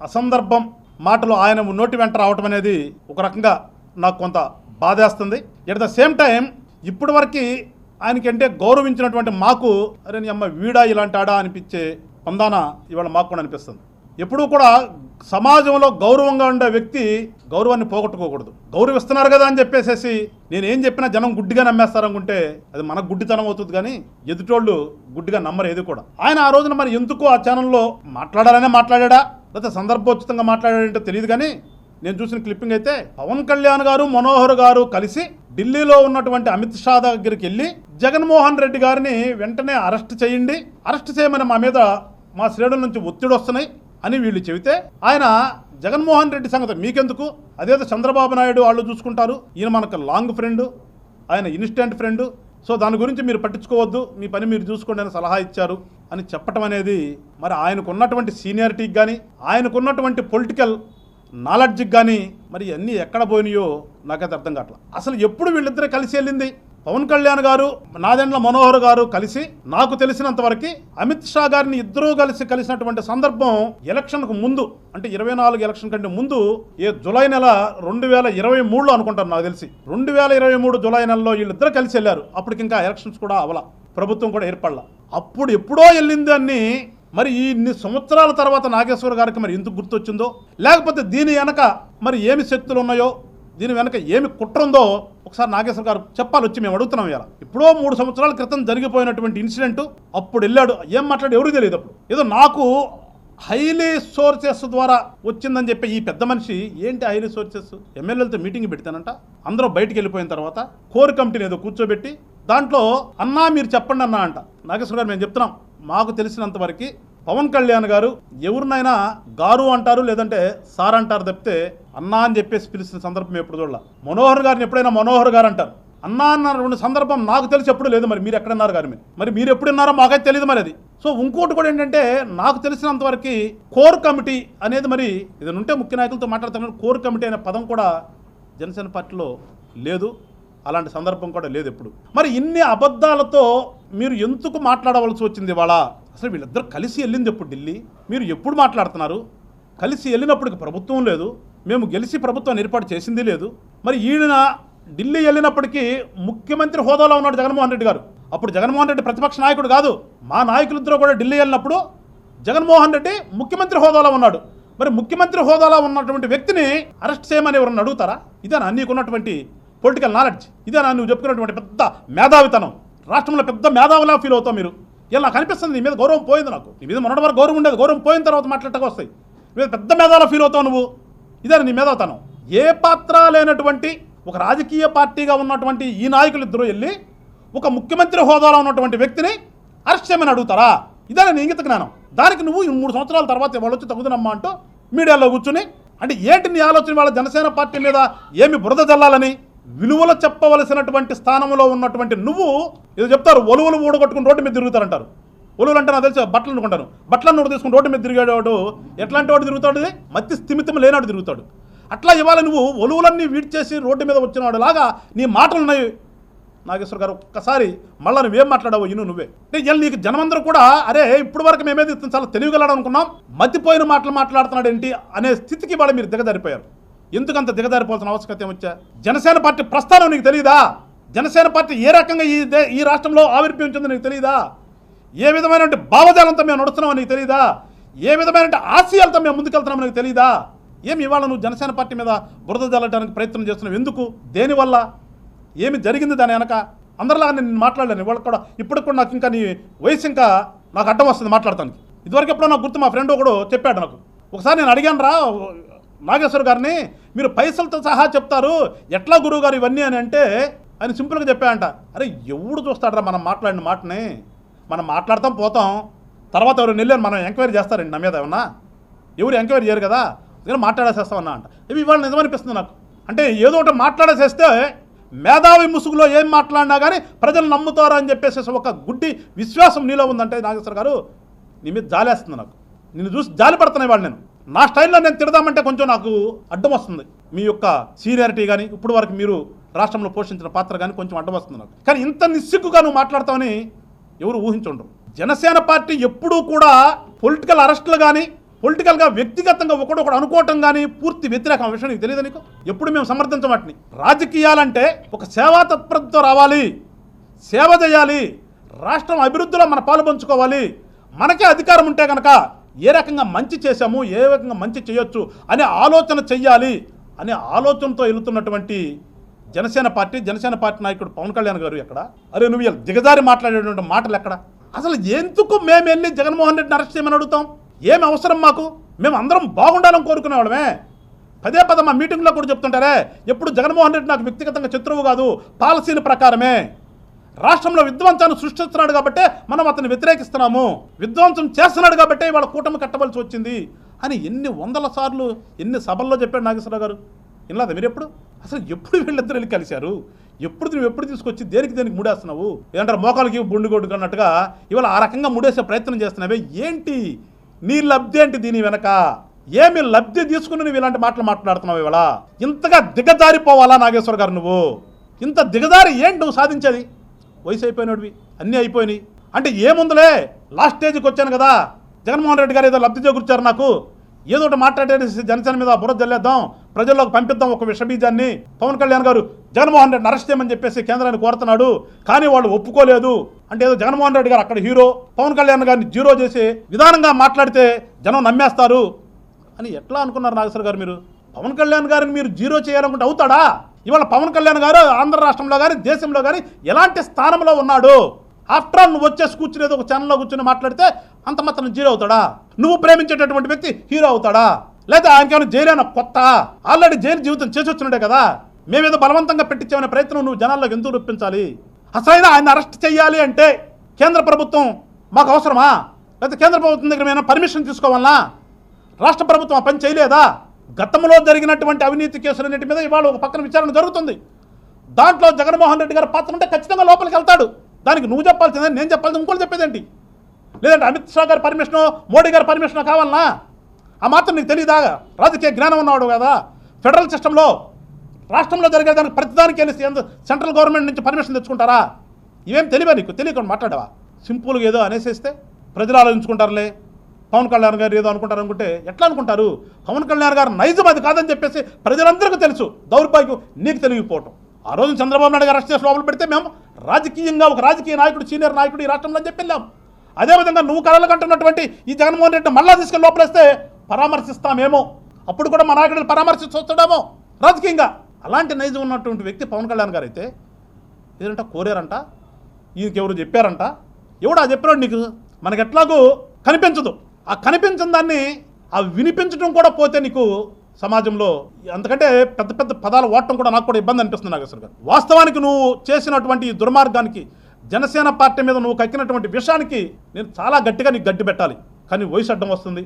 అసందర్భం మాటలు ఆయన నోటి వెంట రావటం అనేది ఒక రకంగా నాకు కొంత బాధేస్తుంది. ఎట్ ద సేమ్ టైం ఇప్పటి వరకు ఆయనకంటే గౌరవించినటువంటి మాకు అరే నీ అమ్మ వీడా ఇలాంటి ఆడా అనిపించే పందాన ఇవాళ మాకు కూడా అనిపిస్తుంది. ఎప్పుడూ కూడా సమాజంలో గౌరవంగా ఉండే వ్యక్తి గౌరవాన్ని పోగొట్టుకోకూడదు. గౌరవిస్తున్నారు కదా అని చెప్పేసేసి నేనేం చెప్పినా జనం గుడ్డిగా నమ్మేస్తారనుకుంటే అది మనకు గుడ్డితనం అవుతుంది, కానీ ఎదుటోళ్ళు గుడ్డిగా నమ్మరు ఏది కూడా. ఆయన ఆ రోజున మరి ఎందుకు ఆ ఛానల్లో మాట్లాడాలనే మాట్లాడా, లేకపోతే సందర్భోచితంగా మాట్లాడాడంటే తెలియదు. కానీ నేను చూసిన క్లిప్పింగ్ అయితే పవన్ కళ్యాణ్ గారు, మనోహర్ గారు కలిసి ఢిల్లీలో ఉన్నటువంటి అమిత్ షా దగ్గరికి వెళ్ళి జగన్మోహన్ రెడ్డి గారిని వెంటనే అరెస్ట్ చేయండి, అరెస్ట్ చేయమని మా మీద మా శ్రేణుల నుంచి ఒత్తిడి వస్తున్నాయి అని వీళ్ళు చెబితే ఆయన జగన్మోహన్ రెడ్డి సంగతి మీకెందుకు, అదేదో చంద్రబాబు నాయుడు వాళ్ళు చూసుకుంటారు, ఈయన మనకు లాంగ్ ఫ్రెండ్, ఆయన ఇన్స్టెంట్ ఫ్రెండ్, సో దాని గురించి మీరు పట్టించుకోవద్దు, మీ పని మీరు చూసుకోండి అని సలహా ఇచ్చారు అని చెప్పటం అనేది మరి ఆయనకున్నటువంటి సీనియారిటీకి కానీ, ఆయనకున్నటువంటి పొలిటికల్ నాలెడ్జ్కి కానీ మరి అన్నీ ఎక్కడ పోయినాయో నాకైతే అర్థం కావట్లా. అసలు ఎప్పుడు వీళ్ళిద్దరే కలిసి వెళ్ళింది? పవన్ కళ్యాణ్ గారు, నాదెండ్ల మనోహర్ గారు కలిసి నాకు తెలిసినంత వరకు అమిత్ షా గారిని ఇద్దరూ కలిసినటువంటి సందర్భం ఎలక్షన్కు ముందు, అంటే 24 ఎలక్షన్ కంటే ముందు జూలై నెల 2023లో అనుకుంటాను నాకు తెలిసి. 2023 జూలై నెలలో వీళ్ళిద్దరు కలిసి వెళ్ళారు. అప్పటికి ఇంకా ఎలక్షన్స్ కూడా అవలా, ప్రభుత్వం కూడా ఏర్పడలా. అప్పుడు ఎప్పుడో వెళ్ళింది అని మరి ఇన్ని సంవత్సరాల తర్వాత నాగేశ్వర్ గారికి మరి ఎందుకు గుర్తొచ్చిందో, లేకపోతే దీని వెనక మరి ఏమి శక్తులు ఉన్నాయో, దీని వెనక ఏమి కుట్ర ఉందో ఒకసారి నాగేశ్వర్ గారు చెప్పాలి, వచ్చి మేము అడుగుతున్నాం. ఇలా ఎప్పుడో 3 సంవత్సరాల క్రితం జరిగిపోయినటువంటి ఇన్సిడెంట్, అప్పుడు వెళ్ళాడు, ఏం మాట్లాడి ఎవరికి తెలియదు. అప్పుడు ఏదో నాకు హైలీ సోర్సెస్ ద్వారా వచ్చిందని చెప్పి ఈ పెద్ద మనిషి ఏంటి హైలీ సోర్సెస్? ఎమ్మెల్యేలతో మీటింగ్ పెడతానంట, అందరూ బయటికి వెళ్ళిపోయిన తర్వాత కోర్ కమిటీని ఏదో కూర్చోబెట్టి దాంట్లో అన్నా మీరు చెప్పండి అన్నా అంట. నాగేశ్వర గారు మేము చెప్తున్నాం, మాకు తెలిసినంత వరకు పవన్ కళ్యాణ్ గారు ఎవరినైనా గారు అంటారు లేదంటే సార్ అంటారు తప్పితే అన్నా అని చెప్పేసి పిలిచిన సందర్భం ఎప్పుడు చూడాల. మనోహర్ గారిని ఎప్పుడైనా మనోహర్ గారు అంటారు, అన్నా అన్న సందర్భం నాకు తెలిసి ఎప్పుడు లేదు. మరి మీరు ఎక్కడన్నారు గారు మరి మీరు ఎప్పుడు విన్నారో మాకైతే తెలియదు మరి అది. సో ఇంకోటి కూడా ఏంటంటే నాకు తెలిసినంత వరకు కోర్ కమిటీ అనేది మరి ఇది ఉంటే ముఖ్య నాయకులతో మాట్లాడుతున్నారు. కోర్ కమిటీ అనే పదం కూడా జనసేన పార్టీలో లేదు, అలాంటి సందర్భం కూడా లేదు ఎప్పుడు. మరి ఇన్ని అబద్ధాలతో మీరు ఎందుకు మాట్లాడవలసి వచ్చింది ఇవాళ? అసలు వీళ్ళిద్దరు కలిసి వెళ్ళింది ఎప్పుడు ఢిల్లీ? మీరు ఎప్పుడు మాట్లాడుతున్నారు? కలిసి వెళ్ళినప్పటికి ప్రభుత్వం లేదు, మేము గెలిచి ప్రభుత్వాన్ని ఏర్పాటు చేసింది లేదు. మరి ఈయన ఢిల్లీ వెళ్ళినప్పటికీ ముఖ్యమంత్రి హోదాలో ఉన్నాడు జగన్మోహన్ రెడ్డి గారు. అప్పుడు జగన్మోహన్ రెడ్డి ప్రతిపక్ష నాయకుడు కాదు. మా నాయకులిద్దరూ కూడా ఢిల్లీ వెళ్ళినప్పుడు జగన్మోహన్ రెడ్డి ముఖ్యమంత్రి హోదాలో ఉన్నాడు. మరి ముఖ్యమంత్రి హోదాలో ఉన్నటువంటి వ్యక్తిని అరెస్ట్ చేయమని ఎవరన్నా అడుగుతారా? ఇదేనా నీకున్నటువంటి పొలిటికల్ నాలెడ్జ్? ఇదేనా నువ్వు చెప్పుకున్నటువంటి పెద్ద మేధావితనం? రాష్ట్రంలో పెద్ద మేధావిలా ఫీల్ అవుతావు మీరు. ఇలా నాకు అనిపిస్తుంది నీ మీద గౌరవం పోయింది. నాకు నీ మీద మొన్నటి వరకు గౌరవం ఉండేది, గౌరవం పోయిన తర్వాత మాట్లాడటకు వస్తాయి. నీ మీద పెద్ద మేధావిలా ఫీల్ అవుతావు నువ్వు. ఇదేనా నీ మేధావితనం? ఏ పాత్ర లేనటువంటి ఒక రాజకీయ పార్టీగా ఉన్నటువంటి ఈ నాయకులు ఇద్దరు వెళ్ళి ఒక ముఖ్యమంత్రి హోదాలో ఉన్నటువంటి వ్యక్తిని అరెస్ట్ చేయమని అడుగుతారా? ఇదేనా నీ ఇంగిత జ్ఞానం? దానికి నువ్వు 3 సంవత్సరాల తర్వాత వాళ్ళు వచ్చి తగుదనమ్మా అంటూ మీడియాలో కూర్చుని అంటే ఏంటి నీ ఆలోచన? వాళ్ళ జనసేన పార్టీ మీద ఏమి బురద జల్లాలని? విలువలు చెప్పవలసినటువంటి స్థానంలో ఉన్నటువంటి నువ్వు ఏదో చెప్తారు, ఒలువలు ఊడగొట్టుకుని రోడ్డు మీద తిరుగుతారంటారు. ఒలువలు అంటే నాకు తెలిసి బట్టలు అనుకుంటాను. బట్టలను కూడా తీసుకుని రోడ్డు మీద తిరిగేవాడు ఎట్లాంటి వాడు తిరుగుతాడు? మత్తి స్థిమితం లేనాడు తిరుగుతాడు. అట్లా ఇవాళ నువ్వు ఒలువులన్నీ వీడ్చేసి రోడ్డు మీద వచ్చినవాడు లాగా నీ మాటలు ఉన్నాయి. నాగేశ్వర గారు ఒక్కసారి మళ్ళీ నువ్వేం మాట్లాడావో ఇను నువ్వే. నీకు జనమందరూ కూడా అరే ఇప్పుడు వరకు మేమేది చాలా తెలివిగలడు అనుకున్నాం, మతిపోయిన మాటలు మాట్లాడుతున్నాడు ఏంటి అనే స్థితికి వాళ్ళు మీరు దిగజారిపోయారు. ఎందుకంత దిగజారిపోవాల్సిన ఆవశ్యకత ఏమొచ్చా? జనసేన పార్టీ ప్రస్థానం నీకు తెలియదా? జనసేన పార్టీ ఏ రకంగా ఈ రాష్ట్రంలో ఆవిర్భవించిందో నీకు తెలియదా? ఏ విధమైన భావజాలంతో మేము నడుస్తున్నామో నీకు తెలియదా? ఏ విధమైన ఆశయాలతో మేము ముందుకెళ్తున్నామో నీకు తెలియదా? ఏమి ఇవాళ నువ్వు జనసేన పార్టీ మీద బురద జల్లడానికి ప్రయత్నం చేస్తున్నావు? ఎందుకు? దేనివల్ల? ఏమి జరిగింది దాని వెనక? అందరిలాగా నేను మాట్లాడలేను ఇవాళ కూడా. ఇప్పుడు కూడా నాకు ఇంకా నీ వయసు ఇంకా నాకు అడ్డం వస్తుంది మాట్లాడటానికి. ఇదివరకు ఎప్పుడో నాకు గుర్తు, మా ఫ్రెండ్ ఒకడు చెప్పాడు నాకు. ఒకసారి నేను అడిగాను రా నాగేశ్వర్ గారిని, మీరు పైసలతో సహా చెప్తారు ఎట్లా గురువు గారు ఇవన్నీ అని అంటే ఆయన సింపుల్గా చెప్పాడంట, అరే ఎవడు చూస్తాడరా మనం మాట్లాడిన మాటని? మనం మాట్లాడతాం పోతాం, తర్వాత ఎవరు నెల్లేని మనం ఎంక్వైరీ చేస్తారండి నా మీద ఏమన్నా? ఎవరు ఎంక్వైరీ చేయరు కదా, మాట్లాడేసేస్తామన్నా అంట. ఇవి ఇవాళ నిజమనిపిస్తుంది నాకు. అంటే ఏదో ఒకటి మాట్లాడేసేస్తే మేధావి ముసుగులో ఏం మాట్లాడినా కానీ ప్రజలు నమ్ముతారు అని చెప్పేసి ఒక గుడ్డి విశ్వాసం నీలో ఉందంటే నాగేశ్వర గారు నీ మీద జాలేస్తుంది. నాకు నిన్ను చూసి జాలి పడుతున్నాయి వాళ్ళు. నేను నా స్టైల్లో నేను తిడదామంటే కొంచెం నాకు అడ్డం వస్తుంది. మీ యొక్క సీనియారిటీ కానీ ఇప్పుడు వరకు మీరు రాష్ట్రంలో పోషించిన పాత్ర కానీ కొంచెం అడ్డం వస్తుంది నాకు. కానీ ఇంత నిస్సిగ్గుగా నువ్వు మాట్లాడతావని ఎవరు ఊహించుండరు. జనసేన పార్టీ ఎప్పుడూ కూడా పొలిటికల్ అరెస్టులు కానీ పొలిటికల్గా వ్యక్తిగతంగా ఒకడొకడు అనుకోవటం కానీ పూర్తి వ్యతిరేకం. విషయం నీకు తెలియదు. నీకు ఎప్పుడు మేము సమర్థించం వాటిని. రాజకీయాలంటే ఒక సేవా తత్పరతతో రావాలి, సేవ చేయాలి, రాష్ట్రం అభివృద్ధిలో మన పాలు పంచుకోవాలి. మనకే అధికారం ఉంటే కనుక ఏ రకంగా మంచి చేశాము, ఏ రకంగా మంచి చేయొచ్చు అనే ఆలోచన చెయ్యాలి అనే ఆలోచనతో వెళుతున్నటువంటి జనసేన పార్టీ నాయకుడు పవన్ కళ్యాణ్ గారు ఎక్కడ? అరే నువ్వు ఇలా దిగజారి మాట్లాడేటువంటి మాటలు ఎక్కడ? అసలు ఎందుకు మేము వెళ్ళి జగన్మోహన్ రెడ్డిని అరెస్ట్ చేయమని అడుగుతాం? ఏమి అవసరం మాకు? మేము అందరం బాగుండాలని కోరుకునే వాళ్ళమే. పదే మా మీటింగ్లో కూడా చెప్తుంటారే, ఎప్పుడు జగన్మోహన్ రెడ్డి నాకు వ్యక్తిగతంగా శత్రువు కాదు, పాలసీల ప్రకారమే రాష్ట్రంలో విధ్వంసాన్ని సృష్టిస్తున్నాడు కాబట్టే మనం అతన్ని వ్యతిరేకిస్తున్నాము, విధ్వంసం చేస్తున్నాడు కాబట్టే వాళ్ళ కూటమి కట్టవలసి వచ్చింది అని ఎన్ని వందల సార్లు ఎన్ని సభల్లో చెప్పాడు నాగేశ్వరరావు గారు. వినలేదా మీరు ఎప్పుడు? అసలు ఎప్పుడు వీళ్ళిద్దరు వెళ్ళి కలిశారు? నువ్వు ఎప్పుడు తీసుకొచ్చి దేనికి ముడేస్తున్నావు? ఏంటారు మోకాలకి బుండుగొడ్డు అన్నట్టుగా ఇవాళ ఆ రకంగా ముడేసే ప్రయత్నం చేస్తున్నావే. ఏంటి నీ లబ్ధి ఏంటి? దీని వెనక ఏమి లబ్ధి తీసుకుని నువ్వు ఇలాంటి మాటలు మాట్లాడుతున్నావు? ఇవాళ ఇంతగా దిగజారిపోవాలా నాగేశ్వర గారు? నువ్వు ఇంత దిగజారి ఏంటి నువ్వు సాధించేది? వయసు అయిపోయినవి అన్నీ అయిపోయినాయి అంటే ఏముందులే, లాస్ట్ స్టేజ్కి వచ్చాను కదా, జగన్మోహన్ రెడ్డి గారు ఏదో లబ్ధి చేకూర్చారు, నాకు ఏదో ఒకటి మాట్లాడేసి జనసేన మీద బురద జల్లేద్దాం, ప్రజల్లోకి పంపిద్దాం ఒక విషబీజాన్ని. పవన్ కళ్యాణ్ గారు జగన్మోహన్ రెడ్డిని అరెస్ట్ చేయమని చెప్పేసి కేంద్రాన్ని కోరుతున్నాడు, కానీ వాళ్ళు ఒప్పుకోలేదు అంటే ఏదో జగన్మోహన్ రెడ్డి గారు అక్కడ హీరో, పవన్ కళ్యాణ్ గారిని జీరో చేసి విధానంగా మాట్లాడితే జనం నమ్మేస్తారు అని ఎట్లా అనుకున్నారు నాగేశ్వర గారు? మీరు పవన్ కళ్యాణ్ గారిని మీరు జీరో చేయాలనుకుంటే అవుతాడా? ఇవాళ పవన్ కళ్యాణ్ గారు ఆంధ్ర రాష్ట్రంలో కానీ దేశంలో కానీ ఎలాంటి స్థానంలో ఉన్నాడు? ఆఫ్టర్ ఆల్ నువ్వు వచ్చేసి కూర్చునేది ఒక ఛానల్లో కూర్చొని మాట్లాడితే అంత మాత్రం జీరో అవుతాడా? నువ్వు ప్రేమించేటటువంటి వ్యక్తి హీరో అవుతాడా? లేదా ఆయనకేమైనా జైలు అయినా కొత్త? ఆల్రెడీ జైలు జీవితం చేసి వచ్చినట్టే కదా. మేమేదో బలవంతంగా పెట్టించామనే ప్రయత్నం నువ్వు జనాల్లోకి ఎందుకు రూపించాలి? అసలైన ఆయన అరెస్ట్ చేయాలి అంటే కేంద్ర ప్రభుత్వం మాకు అవసరమా? లేకపోతే కేంద్ర ప్రభుత్వం దగ్గర ఏమైనా పర్మిషన్ తీసుకోవాలనా? రాష్ట్ర ప్రభుత్వం ఆ పని చేయలేదా? గతంలో జరిగినటువంటి అవినీతి కేసులన్నిటి మీద ఇవాళ ఒక పక్కన విచారణ జరుగుతుంది. దాంట్లో జగన్మోహన్ రెడ్డి గారి పాత్ర ఉంటే ఖచ్చితంగా లోపలికి వెళ్తాడు. దానికి నువ్వు చెప్పాల్సిందే, నేను చెప్పాల్సింది ఇంకోటి చెప్పేదేంటి? లేదంటే అమిత్ షా గారి పర్మిషనో మోడీ గారి పర్మిషనో కావాలనా? ఆ మాత్రం నీకు తెలియదా? రాజకీయ జ్ఞానం ఉన్నవాడు కదా. ఫెడరల్ సిస్టంలో రాష్ట్రంలో జరిగేదానికి ప్రతిదానికి వెళ్ళి సెంట్రల్ గవర్నమెంట్ నుంచి పర్మిషన్ తెచ్చుకుంటారా? ఇవేం తెలియవా నీకు? తెలియకుండా మాట్లాడవా? సింపుల్గా ఏదో అనేసేస్తే ప్రజలు ఆలోచించుకుంటారులే, పవన్ కళ్యాణ్ గారు ఏదో అనుకుంటారు అనుకుంటే ఎట్లా అనుకుంటారు? పవన్ కళ్యాణ్ గారు నైజం అది కాదని చెప్పేసి ప్రజలందరికీ తెలుసు. దౌర్భాగ్యం నీకు తెలియకపోవటం. ఆ రోజు చంద్రబాబు నాయుడు గారు అరెస్ట్ చేసి లోపల పెడితే మేము రాజకీయంగా ఒక రాజకీయ నాయకుడు, సీనియర్ నాయకుడు ఈ రాష్ట్రంలో అని చెప్పి వెళ్ళాం. అదేవిధంగా నువ్వు కళలు కంటున్నటువంటి ఈ జగన్మోహన్ రెడ్డి మళ్ళా తీసుకెళ్ళి లోపలేస్తే పరామర్శిస్తామేమో, అప్పుడు కూడా మా నాయకుడిని పరామర్శించొస్తాడేమో రాజకీయంగా. అలాంటి నైజం ఉన్నటువంటి వ్యక్తి పవన్ కళ్యాణ్ గారు అయితే ఏదంట కోరారంట, ఈయనకెవరు చెప్పారంట. ఎవడా చెప్పినాడు నీకు? మనకి ఎట్లాగూ కనిపించదు. ఆ కనిపించిన దాన్ని ఆ వినిపించడం కూడా పోతే నీకు సమాజంలో అంతకంటే పెద్ద పెద్ద పదాలు వాడటం కూడా నాకు కూడా ఇబ్బంది అనిపిస్తుంది నాగేశ్వర్ గారు. వాస్తవానికి నువ్వు చేసినటువంటి ఈ దుర్మార్గానికి, జనసేన పార్టీ మీద నువ్వు కక్కినటువంటి విషయానికి నేను చాలా గట్టిగా నీకు గడ్డి పెట్టాలి. కానీ వయసు అడ్డం వస్తుంది.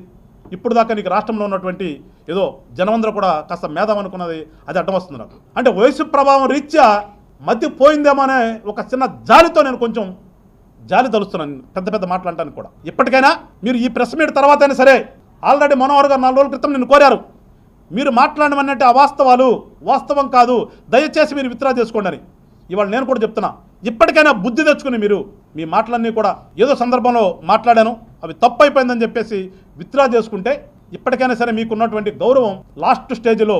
ఇప్పుడు దాకా నీకు రాష్ట్రంలో ఉన్నటువంటి ఏదో జనమందరూ కూడా కాస్త మేధాం అనుకున్నది అది అడ్డం వస్తుంది నాకు. అంటే వయసు ప్రభావం రీత్యా మధ్య పోయిందేమో అనే ఒక చిన్న జాలితో నేను కొంచెం జాలి తలుస్తున్నాను పెద్ద పెద్ద మాట్లాడటానికి కూడా. ఇప్పటికైనా మీరు ఈ ప్రెస్ మీట్ తర్వాత అయినా సరే, ఆల్రెడీ మనోహర్ గారు 4 రోజుల క్రితం నిన్ను కోరారు, మీరు మాట్లాడమన్నట్టు అవాస్తవాలు వాస్తవం కాదు, దయచేసి మీరు విత్డ్రా చేసుకోండి అని. ఇవాళ నేను కూడా చెప్తున్నా, ఇప్పటికైనా బుద్ధి తెచ్చుకుని మీరు మీ మాటలన్నీ కూడా ఏదో సందర్భంలో మాట్లాడాను అవి తప్పు అయిపోయిందని చెప్పేసి విత్డ్రా చేసుకుంటే ఇప్పటికైనా సరే మీకున్నటువంటి గౌరవం లాస్ట్ స్టేజ్లో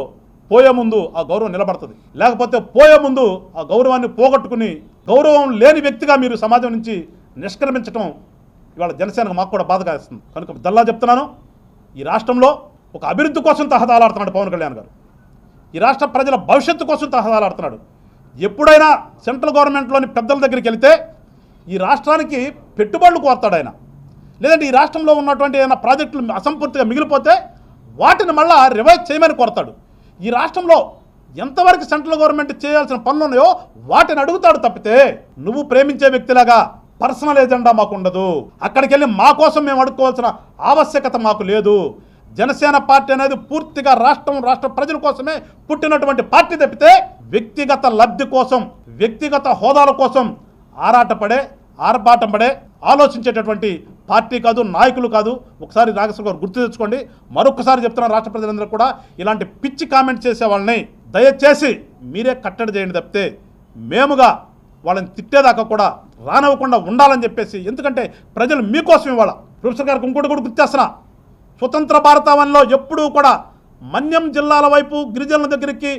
పోయే ముందు ఆ గౌరవం నిలబడుతుంది. లేకపోతే పోయే ముందు ఆ గౌరవాన్ని పోగొట్టుకుని గౌరవం లేని వ్యక్తిగా మీరు సమాజం నుంచి నిష్క్రమించడం ఇవాళ జనసేనకు మాకు కూడా బాధగా వేస్తుంది. కనుక దల్లా చెప్తున్నాను, ఈ రాష్ట్రంలో ఒక అభివృద్ధి కోసం తహదాలాడుతున్నాడు పవన్ కళ్యాణ్ గారు. ఈ రాష్ట్ర ప్రజల భవిష్యత్తు కోసం తహదాలాడుతున్నాడు. ఎప్పుడైనా సెంట్రల్ గవర్నమెంట్లోని పెద్దల దగ్గరికి వెళితే ఈ రాష్ట్రానికి పెట్టుబడులు కోరుతాడు ఆయన. లేదంటే ఈ రాష్ట్రంలో ఉన్నటువంటి ఏదైనా ప్రాజెక్టులు అసంపూర్తిగా మిగిలిపోతే వాటిని మళ్ళా రివైజ్ చేయమని కోరతాడు. ఈ రాష్ట్రంలో ఎంతవరకు సెంట్రల్ గవర్నమెంట్ చేయాల్సిన పనులు ఉన్నాయో వాటిని అడుగుతాడు తప్పితే నువ్వు ప్రేమించే వ్యక్తిలాగా పర్సనల్ ఎజెండా మాకు ఉండదు. అక్కడికి వెళ్ళి మా కోసం మేము అడుక్కోవాల్సిన ఆవశ్యకత మాకు లేదు. జనసేన పార్టీ అనేది పూర్తిగా రాష్ట్ర ప్రజల కోసమే పుట్టినటువంటి పార్టీ తప్పితే వ్యక్తిగత లబ్ధి కోసం, వ్యక్తిగత హోదాల కోసం ఆర్భాటం పడే ఆలోచించేటటువంటి పార్టీ కాదు, నాయకులు కాదు. ఒకసారి నాగేశ్వర గారు గుర్తు తెచ్చుకోండి. మరొకసారి చెప్తున్న రాష్ట్ర ప్రజలందరూ కూడా ఇలాంటి పిచ్చి కామెంట్ చేసే వాళ్ళని దయచేసి మీరే కట్టడి చేయండి తప్పితే మేముగా వాళ్ళని తిట్టేదాకా కూడా రానివ్వకుండా ఉండాలని చెప్పేసి. ఎందుకంటే ప్రజలు మీకోసం ఇవాళ. ప్రొఫెసర్ గారికి ఇంకోటి కూడా గుర్తేస్తున్నా, స్వతంత్ర భారతావనిలో ఎప్పుడూ కూడా మన్యం జిల్లాల వైపు గిరిజనుల దగ్గరికి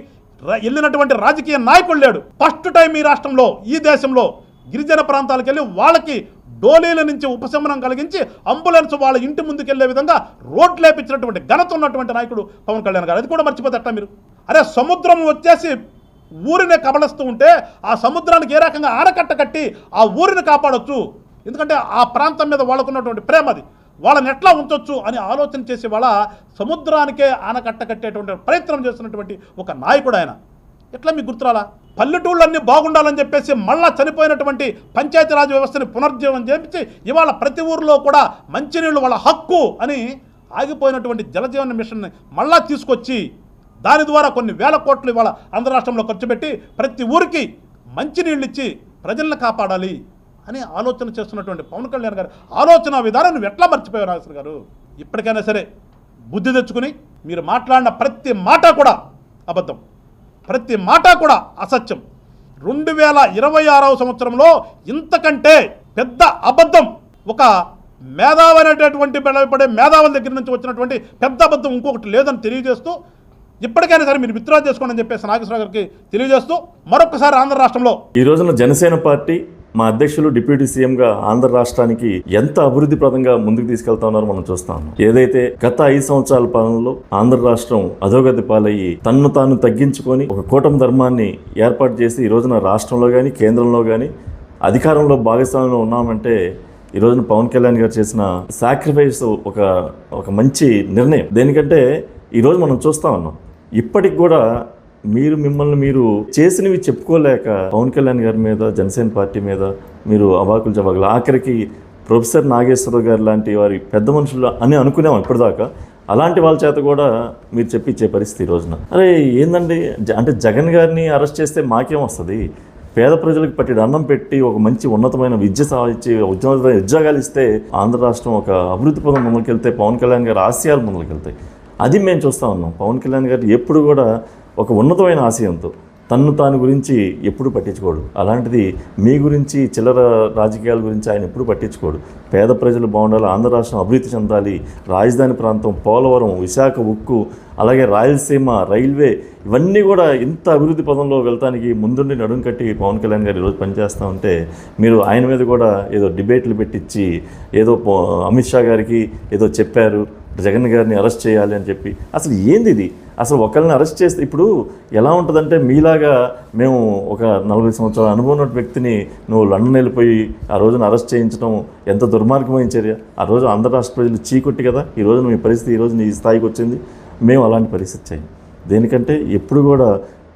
వెళ్ళినటువంటి రాజకీయ నాయకుడు లేడు. ఫస్ట్ టైం ఈ రాష్ట్రంలో, ఈ దేశంలో గిరిజన ప్రాంతాలకు వెళ్ళి వాళ్ళకి డోలీల నుంచి ఉపశమనం కలిగించి అంబులెన్స్ వాళ్ళ ఇంటి ముందుకు వెళ్లే విధంగా రోడ్లు లేపించినటువంటి ఘనత ఉన్నటువంటి నాయకుడు పవన్ కళ్యాణ్ గారు. అది కూడా మర్చిపోతే ఎట్లా మీరు? అరే సముద్రం వచ్చేసి ఊరినే కబళిస్తూ ఉంటే ఆ సముద్రానికి ఏ రకంగా ఆనకట్ట కట్టి ఆ ఊరిని కాపాడొచ్చు. ఎందుకంటే ఆ ప్రాంతం మీద వాళ్ళకున్నటువంటి ప్రేమ అది. వాళ్ళని ఎట్లా ఉంచొచ్చు అని ఆలోచన చేసి వాళ్ళ సముద్రానికే ఆనకట్ట కట్టేటువంటి ప్రయత్నం చేస్తున్నటువంటి ఒక నాయకుడు ఆయన. ఎట్లా మీకు గుర్తురాలా? పల్లెటూళ్ళన్నీ బాగుండాలని చెప్పేసి మళ్ళా చనిపోయినటువంటి పంచాయతీరాజ్ వ్యవస్థని పునర్జీవనం చేయించి ఇవాళ ప్రతి ఊరిలో కూడా మంచినీళ్ళు వాళ్ళ హక్కు అని ఆగిపోయినటువంటి జలజీవన మిషన్ని మళ్ళా తీసుకొచ్చి దాని ద్వారా కొన్ని వేల కోట్లు ఇవాళ ఆంధ్ర రాష్ట్రంలో ఖర్చు పెట్టి ప్రతి ఊరికి మంచినీళ్ళు ఇచ్చి ప్రజలను కాపాడాలి అని ఆలోచన చేస్తున్నటువంటి పవన్ కళ్యాణ్ గారు ఆలోచన విధానం నువ్వు ఎట్లా మర్చిపోయావు నాగేశ్వర గారు? ఇప్పటికైనా సరే బుద్ధి తెచ్చుకుని మీరు మాట్లాడిన ప్రతి మాట కూడా అబద్ధం, ప్రతి మాట కూడా అసత్యం. 2026వ సంవత్సరంలో ఇంతకంటే పెద్ద అబద్ధం, ఒక మేధావి అనేటటువంటి బలపడే మేధావుల దగ్గర నుంచి వచ్చినటువంటి పెద్ద అబద్ధం ఇంకొకటి లేదని తెలియజేస్తూ ఇప్పటికైనా సరే మీరు విత్డ్రా చేసుకోండి అని చెప్పేసి నాగేశ్వర గారికి తెలియజేస్తూ మరొకసారి ఆంధ్ర రాష్ట్రంలో ఈ రోజున జనసేన పార్టీ మా అధ్యక్షులు డిప్యూటీ సీఎంగా ఆంధ్ర రాష్ట్రానికి ఎంత అభివృద్ధిప్రదంగా ముందుకు తీసుకెళ్తా ఉన్నారో మనం చూస్తాం. ఏదైతే గత 5 సంవత్సరాల పాలనలో ఆంధ్ర రాష్ట్రం అధోగతి పాలయ్యి తన్ను తాను తగ్గించుకొని ఒక కూటమి ధర్మాన్ని ఏర్పాటు చేసి ఈ రోజున రాష్ట్రంలో కానీ కేంద్రంలో కానీ అధికారంలో భాగస్వామ్యంలో ఉన్నామంటే ఈ రోజున పవన్ కళ్యాణ్ గారు చేసిన సాక్రిఫైస్ ఒక మంచి నిర్ణయం. దేనికంటే ఈరోజు మనం చూస్తూ ఉన్నాం, ఇప్పటికి కూడా మిమ్మల్ని మీరు చేసినవి చెప్పుకోలేక పవన్ కళ్యాణ్ గారి మీద, జనసేన పార్టీ మీద మీరు అవాకులు జవాకులు, ఆఖరికి ప్రొఫెసర్ నాగేశ్వరరావు గారు లాంటి వారి పెద్ద మనుషులు అని అనుకున్నాం ఇప్పటిదాకా. అలాంటి వాళ్ళ చేత కూడా మీరు చెప్పించే పరిస్థితి ఈ రోజున. అరే ఏందండి, అంటే జగన్ గారిని అరెస్ట్ చేస్తే మాకేం వస్తుంది? పేద ప్రజలకు పట్టి అన్నం పెట్టి ఒక మంచి ఉన్నతమైన విద్య సాధించి ఉద్యోగాలు ఇస్తే ఆంధ్ర రాష్ట్రం ఒక అభివృద్ధి పదం ముందుకెళ్తే పవన్ కళ్యాణ్ గారి ఆశయాలు ముందుకెళ్తాయి. అది మేము చూస్తూ ఉన్నాం. పవన్ కళ్యాణ్ గారు ఎప్పుడు కూడా ఒక ఉన్నతమైన ఆశయంతో తన్ను తాను గురించి ఎప్పుడు పట్టించుకోడు. అలాంటిది మీ గురించి, చిల్లర రాజకీయాల గురించి ఆయన ఎప్పుడు పట్టించుకోడు. పేద ప్రజలు బాగుండాలి, ఆంధ్ర రాష్ట్రం అభివృద్ధి చెందాలి, రాజధాని ప్రాంతం, పోలవరం, విశాఖ ఉక్కు, అలాగే రాయలసీమ, రైల్వే, ఇవన్నీ కూడా ఇంత అభివృద్ధి పదంలో వెళ్తానికి ముందుండి నడుం కట్టి పవన్ కళ్యాణ్ గారు ఈరోజు పనిచేస్తూ ఉంటే మీరు ఆయన మీద కూడా ఏదో డిబేట్లు పెట్టించి ఏదో అమిత్ షా గారికి ఏదో చెప్పారు, జగన్ గారిని అరెస్ట్ చేయాలి అని చెప్పి. అసలు ఏంది ఇది? అసలు ఒకరిని అరెస్ట్ చేస్తే ఇప్పుడు ఎలా ఉంటుందంటే, మీలాగా మేము ఒక 40 సంవత్సరాల అనుభవం ఉన్న వ్యక్తిని నువ్వు లండన్ వెళ్ళిపోయి ఆ రోజున అరెస్ట్ చేయించడం ఎంత దుర్మార్గమైన చర్య. ఆ రోజు ఆంధ్ర రాష్ట్ర ప్రజలు చీకొట్టి కదా ఈ రోజు మీ పరిస్థితి ఈ రోజు నీ స్థాయికి వచ్చింది. మేము అలాంటి పరిస్థితి చేయం. దేనికంటే ఎప్పుడు కూడా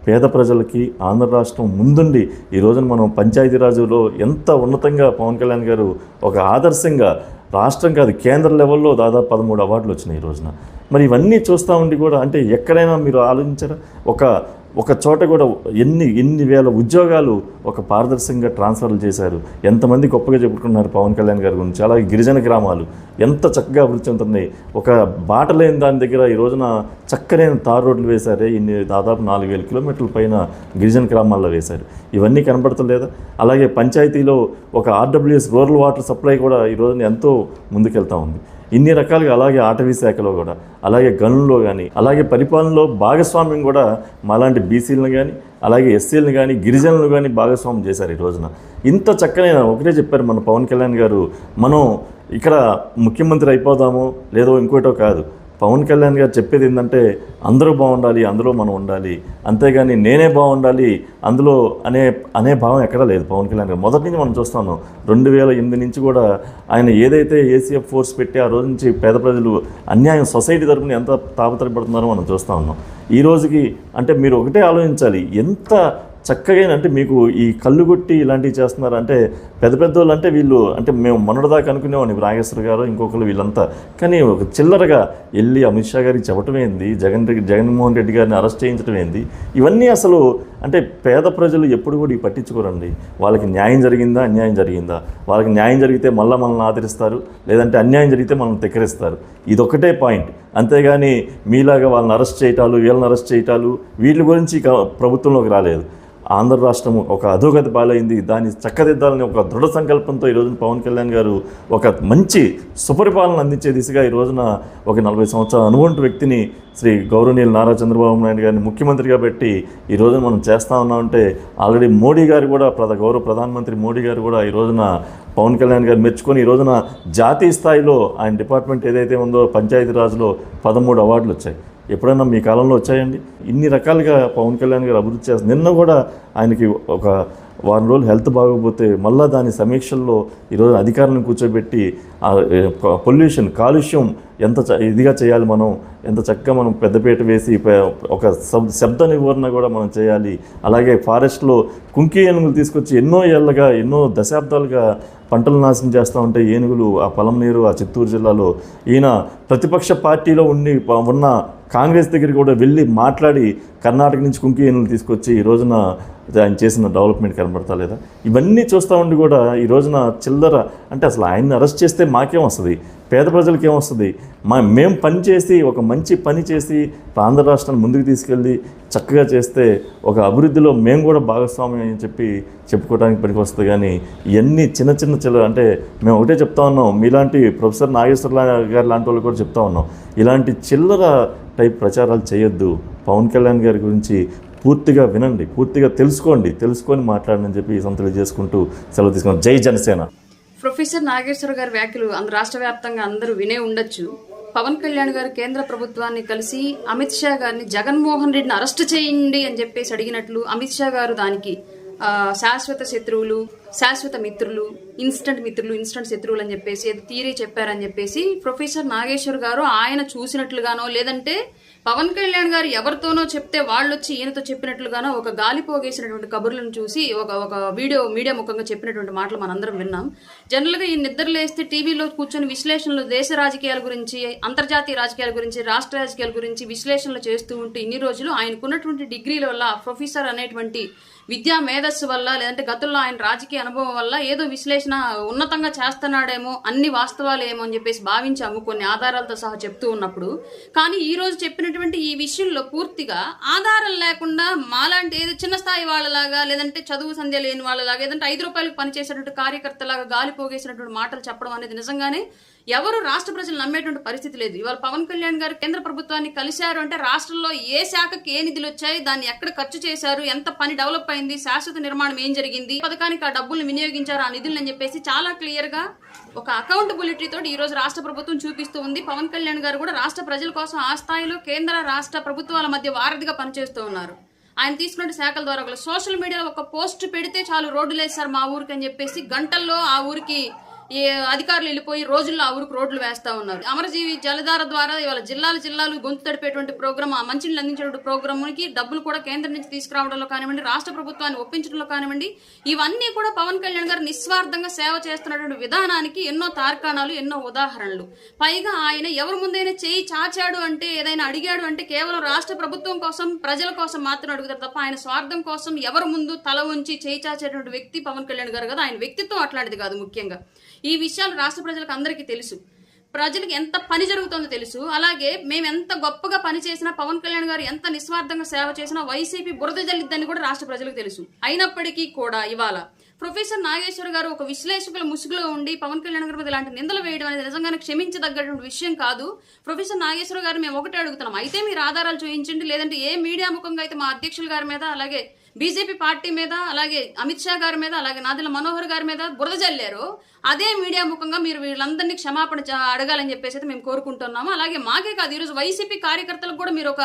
పేద ప్రజలకి ఆంధ్ర రాష్ట్రం ముందుండి ఈ రోజున మనం పంచాయతీరాజులో ఎంత ఉన్నతంగా పవన్ కళ్యాణ్ గారు ఒక ఆదర్శంగా, రాష్ట్రం కాదు కేంద్ర లెవెల్లో దాదాపు 13 అవార్డులు వచ్చినాయి ఈ రోజున. మరి ఇవన్నీ చూస్తూ ఉండి కూడా అంటే ఎక్కడైనా మీరు ఆలోచించారా? ఒక చోట కూడా ఎన్ని వేల ఉద్యోగాలు ఒక పారదర్శకంగా ట్రాన్స్ఫర్లు చేశారు. ఎంతమంది గొప్పగా చెప్పుకుంటున్నారు పవన్ కళ్యాణ్ గారి గురించి. అలాగే గిరిజన గ్రామాలు ఎంత చక్కగా అభివృద్ధి చెందుతున్నాయి. ఒక బాట లేని దాని దగ్గర ఈ రోజున చక్కనైన తారు రోడ్లు వేశారే, దాదాపు 4000 కిలోమీటర్ల పైన గిరిజన గ్రామాల్లో వేశారు. ఇవన్నీ కనపడతలేదా? అలాగే పంచాయతీలో ఒక RWS రూరల్ వాటర్ సప్లై కూడా ఈ రోజున ఎంతో ముందుకెళ్తూ ఉంది. ఇన్ని రకాలుగా, అలాగే అటవీ శాఖలో కూడా, అలాగే గనుల్లో కానీ, అలాగే పరిపాలనలో భాగస్వామ్యం కూడా మాలాంటి బీసీలను కానీ, అలాగే ఎస్సీలను కానీ, గిరిజనులు కానీ భాగస్వామ్యం చేశారు ఈ రోజున. ఇంత చక్కనైన ఒకటే చెప్పారు మన పవన్ కళ్యాణ్ గారు, మనం ఇక్కడ ముఖ్యమంత్రి అయిపోదామో లేదో ఇంకోటో కాదు. పవన్ కళ్యాణ్ గారు చెప్పేది ఏంటంటే అందరూ బాగుండాలి, అందులో మనం ఉండాలి, అంతేగాని నేనే బాగుండాలి అందులో అనే భావం ఎక్కడా లేదు పవన్ కళ్యాణ్ గారు. మొదటి నుంచి మనం చూస్తాను 2008 నుంచి కూడా ఆయన ఏదైతే ACF ఫోర్స్ పెట్టి ఆ రోజు నుంచి పేద ప్రజలు అన్యాయం సొసైటీ తరపున ఎంత తాపత్రయపడుతున్నారో మనం చూస్తూ ఉన్నాం. ఈ రోజుకి అంటే మీరు ఒకటే ఆలోచించాలి, ఎంత చక్కగా అంటే మీకు ఈ కళ్ళు కొట్టి ఇలాంటివి చేస్తున్నారు అంటే పెద్దోళ్ళు అంటే వీళ్ళు అంటే మేము మొన్నటిదాకా అనుకునేవాడిని నాగేశ్వర గారు ఇంకొకరు వీళ్ళంతా. కానీ ఒక చిల్లరగా వెళ్ళి అమిత్ షా గారికి చెప్పడం ఏంది, జగన్మోహన్ రెడ్డి గారిని అరెస్ట్ చేయించడం ఏంది, ఇవన్నీ అసలు అంటే పేద ప్రజలు ఎప్పుడు కూడా ఇవి పట్టించుకోరండి. వాళ్ళకి న్యాయం జరిగిందా, అన్యాయం జరిగిందా, వాళ్ళకి న్యాయం జరిగితే మళ్ళీ మనల్ని ఆదరిస్తారు, లేదంటే అన్యాయం జరిగితే మనల్ని తెక్కరిస్తారు. ఇదొక్కటే పాయింట్. అంతేగాని మీలాగా వాళ్ళని అరెస్ట్ చేయటాలు, వీళ్ళని అరెస్ట్ చేయటాలు, వీటి గురించి ప్రభుత్వంలోకి రాలేదు. ఆంధ్ర రాష్ట్రం ఒక అధోగతి పాలైంది, దాన్ని చక్కదిద్దాలని ఒక దృఢ సంకల్పంతో ఈ రోజున పవన్ కళ్యాణ్ గారు ఒక మంచి సుపరిపాలన అందించే దిశగా ఈ రోజున ఒక 40 సంవత్సరాల అనుభవం వ్యక్తిని శ్రీ గౌరవనీయులు నారా చంద్రబాబు నాయుడు గారిని ముఖ్యమంత్రిగా పెట్టి ఈ రోజున మనం చేస్తూ ఉన్నామంటే ఆల్రెడీ మోడీ గారు కూడా గౌరవ ప్రధానమంత్రి మోడీ గారు కూడా ఈ రోజున పవన్ కళ్యాణ్ గారు మెచ్చుకొని ఈ రోజున జాతీయ స్థాయిలో ఆయన డిపార్ట్మెంట్ ఏదైతే ఉందో పంచాయతీరాజ్లో 13 అవార్డులు వచ్చాయి. ఎప్పుడైనా మీ కాలంలో వచ్చాయండి? ఇన్ని రకాలుగా పవన్ కళ్యాణ్ గారు అభివృద్ధి చేస్తారు. నిన్న కూడా ఆయనకి ఒక వారం రోజులు హెల్త్ బాగోకపోతే మళ్ళీ దాని సమీక్షల్లో ఈరోజు అధికారులను కూర్చోబెట్టి పొల్యూషన్, కాలుష్యం ఎంత ఇదిగా చేయాలి, మనం ఎంత చక్కగా మనం పెద్దపీట వేసి ఒక శబ్ద నివారణ కూడా మనం చేయాలి. అలాగే ఫారెస్ట్లో కుంకి ఏనుగులు తీసుకొచ్చి ఎన్నో దశాబ్దాలుగా పంటలు నాశనం చేస్తూ ఉంటే ఏనుగులు ఆ పలమనేరు, ఆ చిత్తూరు జిల్లాలో ఈయన ప్రతిపక్ష పార్టీలో ఉన్న కాంగ్రెస్ దగ్గరికి కూడా వెళ్ళి మాట్లాడి కర్ణాటక నుంచి కుంకి ఏనుగులు తీసుకొచ్చి ఈ రోజున ఆయన చేసిన డెవలప్మెంట్ కనబడతా లేదా? ఇవన్నీ చూస్తూ ఉండి కూడా ఈ రోజున చిల్లర అంటే అసలు ఆయన్ని అరెస్ట్ చేస్తే మాకేం వస్తుంది, పేద ప్రజలకి ఏమొస్తుంది? మేము పనిచేసి ఒక మంచి పని చేసి ఆంధ్ర రాష్ట్రాన్ని ముందుకు తీసుకెళ్ళి చక్కగా చేస్తే ఒక అభివృద్ధిలో మేము కూడా భాగస్వామ్యం అని చెప్పుకోవడానికి పనికి వస్తుంది. కానీ ఇవన్నీ చిన్న అంటే మేము ఒకటే చెప్తా ఉన్నాం, మీలాంటి ప్రొఫెసర్ నాగేశ్వర గారు లాంటి వాళ్ళు కూడా చెప్తా ఉన్నాం, ఇలాంటి చిల్లర టైప్ ప్రచారాలు చేయొద్దు. పవన్ కళ్యాణ్ గారి గురించి పూర్తిగా వినండి, పూర్తిగా తెలుసుకొని మాట్లాడని చెప్పి ఈ సంతలు చేసుకుంటూ సెలవు తీసుకున్నాం. జై జనసేన. ప్రొఫెసర్ నాగేశ్వర గారి వ్యాఖ్యలు రాష్ట్ర వ్యాప్తంగా అందరూ వినే ఉండొచ్చు. పవన్ కళ్యాణ్ గారు కేంద్ర ప్రభుత్వాన్ని కలిసి అమిత్ షా గారిని జగన్మోహన్ రెడ్డిని అరెస్ట్ చేయండి అని చెప్పేసి అడిగినట్లు అమిత్ షా గారు దానికి శాశ్వత శత్రువులు, శాశ్వత మిత్రులు, ఇన్స్టంట్ శత్రువులు అని చెప్పేసి ఏదో థియరీ చెప్పారని చెప్పేసి ప్రొఫెసర్ నాగేశ్వర్ గారు ఆయన చూసినట్లుగానో లేదంటే పవన్ కళ్యాణ్ గారు ఎవరితోనో చెప్తే వాళ్ళు వచ్చి ఈయనతో చెప్పినట్లుగానో ఒక గాలి పోగేసినటువంటి కబుర్లను చూసి ఒక మీడియా ముఖంగా చెప్పినటువంటి మాటలు మనందరం విన్నాం. జనరల్గా ఈ నిద్రలేస్తే టీవీలో కూర్చొని విశ్లేషణలు, దేశ రాజకీయాల గురించి, అంతర్జాతీయ రాజకీయాల గురించి, రాష్ట్ర రాజకీయాల గురించి విశ్లేషణలు చేస్తూ ఉంటే ఇన్ని రోజులు ఆయనకున్నటువంటి డిగ్రీల వల్ల, ప్రొఫెసర్ అనేటువంటి విద్యా మేధస్సు వల్ల, లేదంటే గతంలో ఆయన రాజకీయ అనుభవం వల్ల ఏదో విశ్లేషణ ఉన్నతంగా చేస్తున్నాడేమో, అన్ని వాస్తవాలేమో అని చెప్పేసి భావించాము కొన్ని ఆధారాలతో సహా చెప్తూ ఉన్నప్పుడు. కానీ ఈ రోజు చెప్పినటువంటి ఈ విషయంలో పూర్తిగా ఆధారం లేకుండా మాలాంటి ఏదో చిన్న స్థాయి వాళ్ళలాగా, లేదంటే చదువు సంధ్య లేని వాళ్ళలాగా, లేదంటే 5 రూపాయలకు పనిచేసేటువంటి కార్యకర్తలాగా గాలి పోగేసినటువంటి మాటలు చెప్పడం అనేది నిజంగానే ఎవరు రాష్ట్ర ప్రజలు నమ్మేటువంటి పరిస్థితి లేదు. ఇవాళ పవన్ కళ్యాణ్ గారు కేంద్ర ప్రభుత్వాన్ని కలిశారు అంటే రాష్ట్రంలో ఏ శాఖకి ఏ నిధులు వచ్చాయి, దాన్ని ఎక్కడ ఖర్చు చేశారు, ఎంత పని డెవలప్ అయింది, శాశ్వత నిర్మాణం ఏం జరిగింది, పథకానికి ఆ డబ్బుల్ని వినియోగించారు, ఆ నిధులను అని చెప్పేసి చాలా క్లియర్ గా ఒక అకౌంటబిలిటీ తోటి ఈ రోజు రాష్ట్ర ప్రభుత్వం చూపిస్తూ ఉంది. పవన్ కళ్యాణ్ గారు కూడా రాష్ట్ర ప్రజల కోసం ఆ స్థాయిలో కేంద్ర రాష్ట్ర ప్రభుత్వాల మధ్య వారధిగా పనిచేస్తూ ఉన్నారు. ఆయన తీసుకున్న శాఖల ద్వారా కూడా సోషల్ మీడియాలో ఒక పోస్ట్ పెడితే చాలు, రోడ్లు వేస్తారు మా ఊరికి అని చెప్పేసి గంటల్లో ఆ ఊరికి ఈ అధికారులు వెళ్ళిపోయి రోజుల్లో ఆ ఊరికి రోడ్లు వేస్తా ఉన్నారు. అమరజీవి జలధార ద్వారా ఇవాళ జిల్లాలు గొంతు తడిపేటువంటి ప్రోగ్రామ్, ఆ మంచినీళ్ళు అందించేటువంటి ప్రోగ్రామ్కి డబ్బులు కూడా కేంద్రం నుంచి తీసుకురావడంలో కానివ్వండి, రాష్ట్ర ప్రభుత్వాన్ని ఒప్పించడంలో కానివ్వండి, ఇవన్నీ కూడా పవన్ కళ్యాణ్ గారు నిస్వార్థంగా సేవ చేస్తున్నటువంటి విధానానికి ఎన్నో తార్కాణాలు, ఎన్నో ఉదాహరణలు. పైగా ఆయన ఎవరి ముందైనా చేయి చాచాడు అంటే, ఏదైనా అడిగాడు అంటే కేవలం రాష్ట్ర ప్రభుత్వం కోసం, ప్రజల కోసం మాత్రం అడుగుతారు తప్ప ఆయన స్వార్థం కోసం ఎవరి ముందు తల ఉంచి చేయి చాచేటువంటి వ్యక్తి పవన్ కళ్యాణ్ గారు కదా. ఆయన వ్యక్తిత్వం అట్లాంటిది కాదు. ముఖ్యంగా ఈ విషయాలు రాష్ట్ర ప్రజలకు అందరికీ తెలుసు. ప్రజలకు ఎంత పని జరుగుతుందో తెలుసు. అలాగే మేము ఎంత గొప్పగా పని చేసినా, పవన్ కళ్యాణ్ గారు ఎంత నిస్వార్థంగా సేవ చేసినా వైసీపీ బురద జల్లిద్దని కూడా రాష్ట్ర ప్రజలకు తెలుసు. అయినప్పటికీ కూడా ఇవాళ ప్రొఫెసర్ నాగేశ్వర్ గారు ఒక విశ్లేషకుల ముసుగులో ఉండి పవన్ కళ్యాణ్ గారి మీద ఇలాంటి నిందలు వేయడం అనేది నిజంగానే క్షమించదగ్గటువంటి విషయం కాదు. ప్రొఫెసర్ నాగేశ్వర్ గారు మేము ఒకటే అడుగుతున్నాం, అయితే మీరు ఆధారాలు చూపించండి, లేదంటే ఏ మీడియా ముఖంగా అయితే మా అధ్యక్షుల గారి మీద, అలాగే బీజేపీ పార్టీ మీద, అలాగే అమిత్ షా గారి మీద, అలాగే నాదెళ్ల మనోహర్ గారి మీద బురద జల్లారు, అదే మీడియా ముఖంగా మీరు వీళ్ళందరినీ క్షమాపణ అడగాలని చెప్పేసి అయితే మేము కోరుకుంటున్నాము. అలాగే మాకే కాదు, ఈరోజు వైసీపీ కార్యకర్తలకు కూడా మీరు ఒక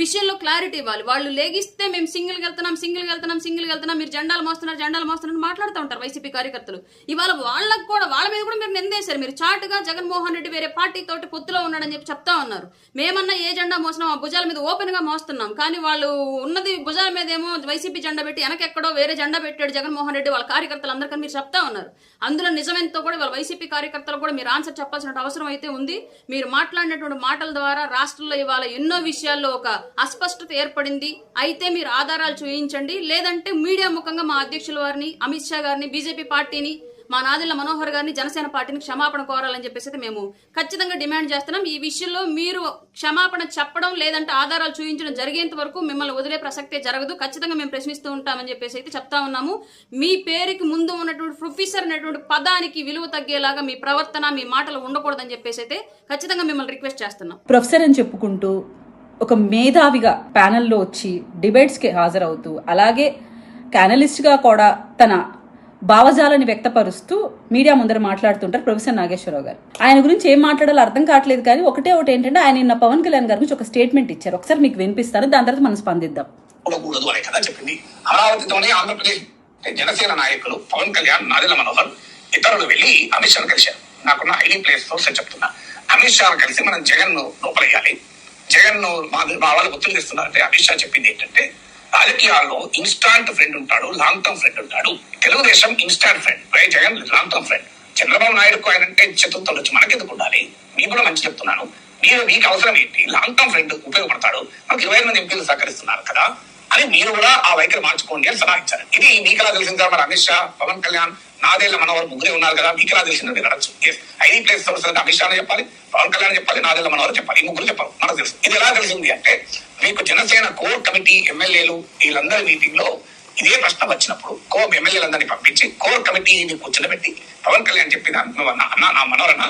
విషయంలో క్లారిటీ ఇవ్వాలి. వాళ్ళు లేగిస్తే మేము సింగిల్కి వెళ్తున్నాం, మీరు జెండాలు మోస్తున్నారు మాట్లాడుతూ ఉంటారు వైసీపీ కార్యకర్తలు. ఇవాళ వాళ్ళకు కూడా, వాళ్ళ మీద కూడా మీరు నిందేశారు. మీరు చాటుగా జగన్మోహన్ రెడ్డి వేరే పార్టీ తోటి పొత్తులో ఉన్నాడని చెప్పి చెప్తా ఉన్నారు. మేమన్నా ఏ జెండా మోసినాం, ఆ భుజాల మీద ఓపెన్ గా మోస్తున్నాం, కానీ వాళ్ళు ఉన్నది భుజాల మీద ఏమో వైసీపీ జెండా పెట్టి వెనకెక్కడో వేరే జెండా పెట్టాడు జగన్మోహన్ రెడ్డి వాళ్ళ కార్యకర్తలు అందరికీ మీరు చెప్తా ఉన్నారు. అందులో నిజమెంతో కూడా వాళ్ళ వైసీపీ కార్యకర్తలు కూడా మీరు ఆన్సర్ చెప్పాల్సిన అవసరం అయితే ఉంది. మీరు మాట్లాడినటువంటి మాటల ద్వారా రాష్ట్రంలో ఇవాళ ఎన్నో విషయాల్లో ఒక అస్పష్టత ఏర్పడింది. అయితే మీరు ఆధారాలు చూపించండి, లేదంటే మీడియా ముఖంగా మా అధ్యక్షుల వారిని, అమిత్ షా గారిని, బీజేపీ పార్టీని, మా నాదెళ్ల మనోహర్ గారిని, జనసేన పార్టీని క్షమాపణ కోరాలని చెప్పేసి అయితే మేము ఖచ్చితంగా డిమాండ్ చేస్తున్నాం. ఈ విషయంలో మీరు క్షమాపణ చెప్పడం, లేదంటే ఆధారాలు చూపించడం జరిగేంత వరకు మిమ్మల్ని వదిలే ప్రసక్తే జరగదు. ఖచ్చితంగా మేము ప్రశ్నిస్తూ ఉంటామని చెప్పేసి అయితే చెప్తా ఉన్నాము. మీ పేరుకి ముందు ఉన్నటువంటి ప్రొఫెసర్ అనేటువంటి పదానికి విలువ తగ్గేలాగా మీ ప్రవర్తన, మీ మాటలు ఉండకూడదని చెప్పేసి అయితే ఖచ్చితంగా మిమ్మల్ని రిక్వెస్ట్ చేస్తున్నాం. ప్రొఫెసర్ అని చెప్పుకుంటూ ఒక మేధావిగా ప్యానెల్లో వచ్చి డిబేట్స్కి హాజరవుతూ, అలాగే ప్యానలిస్ట్గా కూడా తన భావజాలని వ్యక్తపరుస్తూ మీడియా ముందర మాట్లాడుతుంటారు ప్రొఫెసర్ నాగేశ్వరరావు గారు. ఆయన గురించి ఏం మాట్లాడాలో అర్థం కావట్లేదు. కానీ ఒకటి ఏంటంటే, ఆయన నిన్న పవన్ కళ్యాణ్ గారి గురించి ఒక స్టేట్మెంట్ ఇచ్చారు. ఒకసారి మీకు వినిపిస్తాను, దాని తర్వాత మనం స్పందిద్దాం. ఉండకూడదు అనే కదా చెప్పింది. అమరావతితోనే ఆంధ్రప్రదేశ్ జనసేన నాయకులు పవన్ కళ్యాణ్, నాదెళ్ల మనోహర్ ఇతరులు వెళ్లి అమిత్ షాను కలిశారు. నాకున్న హైలీ ప్లేస్ సోర్స్ చెప్తున్నా. అమిత్ షాను కలిసి మనం జగన్ ను లోపలేయాలి, జగన్ ను మా వాళ్ళు ఒత్తిడి తెస్తున్నారంటే అమిత్ షా చెప్పింది ఏంటంటే, రాజకీయాల్లో ఇన్స్టాంట్ ఫ్రెండ్ ఉంటాడు, లాంగ్ టర్మ్ ఫ్రెండ్ ఉంటాడు. Telugu Desam instant friend, Jagan long term friend. Chandrababu నాయుడుకు ఆయన అంటే చతుర్థులు వచ్చి మనకెందుకు ఉండాలి? మీకు కూడా మంచి చెప్తున్నాను. మీకు అవసరం ఏంటి? లాంగ్ టర్మ్ ఫ్రెండ్ ఉపయోగపడతాడు. మనకు 25 మంది ఎంపీలు సహకరిస్తున్నారు కదా అని మీరు కూడా ఆ వైఖరి మార్చుకోండి అని సలహా ఇచ్చారు. ఇది మీకెలా తెలిసిందా? మరి అమిత్ షా, పవన్ కళ్యాణ్, నాదెళ్ల మనోహర్ ముగ్గురే ఉన్నారు కదా, మీకెలా తెలిసిందని మీరు అడగచ్చు. ఐడి ప్లేస్ సోర్స్ అంటే అమిత్ షానే చెప్పాలి, పవన్ కళ్యాణ్ చెప్పాలి, నాదెళ్ల మనోహర్ చెప్పాలి. ఈ ముగ్గురు చెప్పాలి. మనకు తెలుసు. ఇది ఎలా తెలిసింది అంటే, మీకు జనసేన కోర్ కమిటీ ఎమ్మెల్యేలు వీళ్ళందరి మీటింగ్ లో ఇదే ప్రశ్న వచ్చినప్పుడు ఎమ్మెల్యేలందరినీ పంపించి కోర్ కమిటీని కూర్చోబెట్టి పవన్ కళ్యాణ్ చెప్పిన నా మనోరణ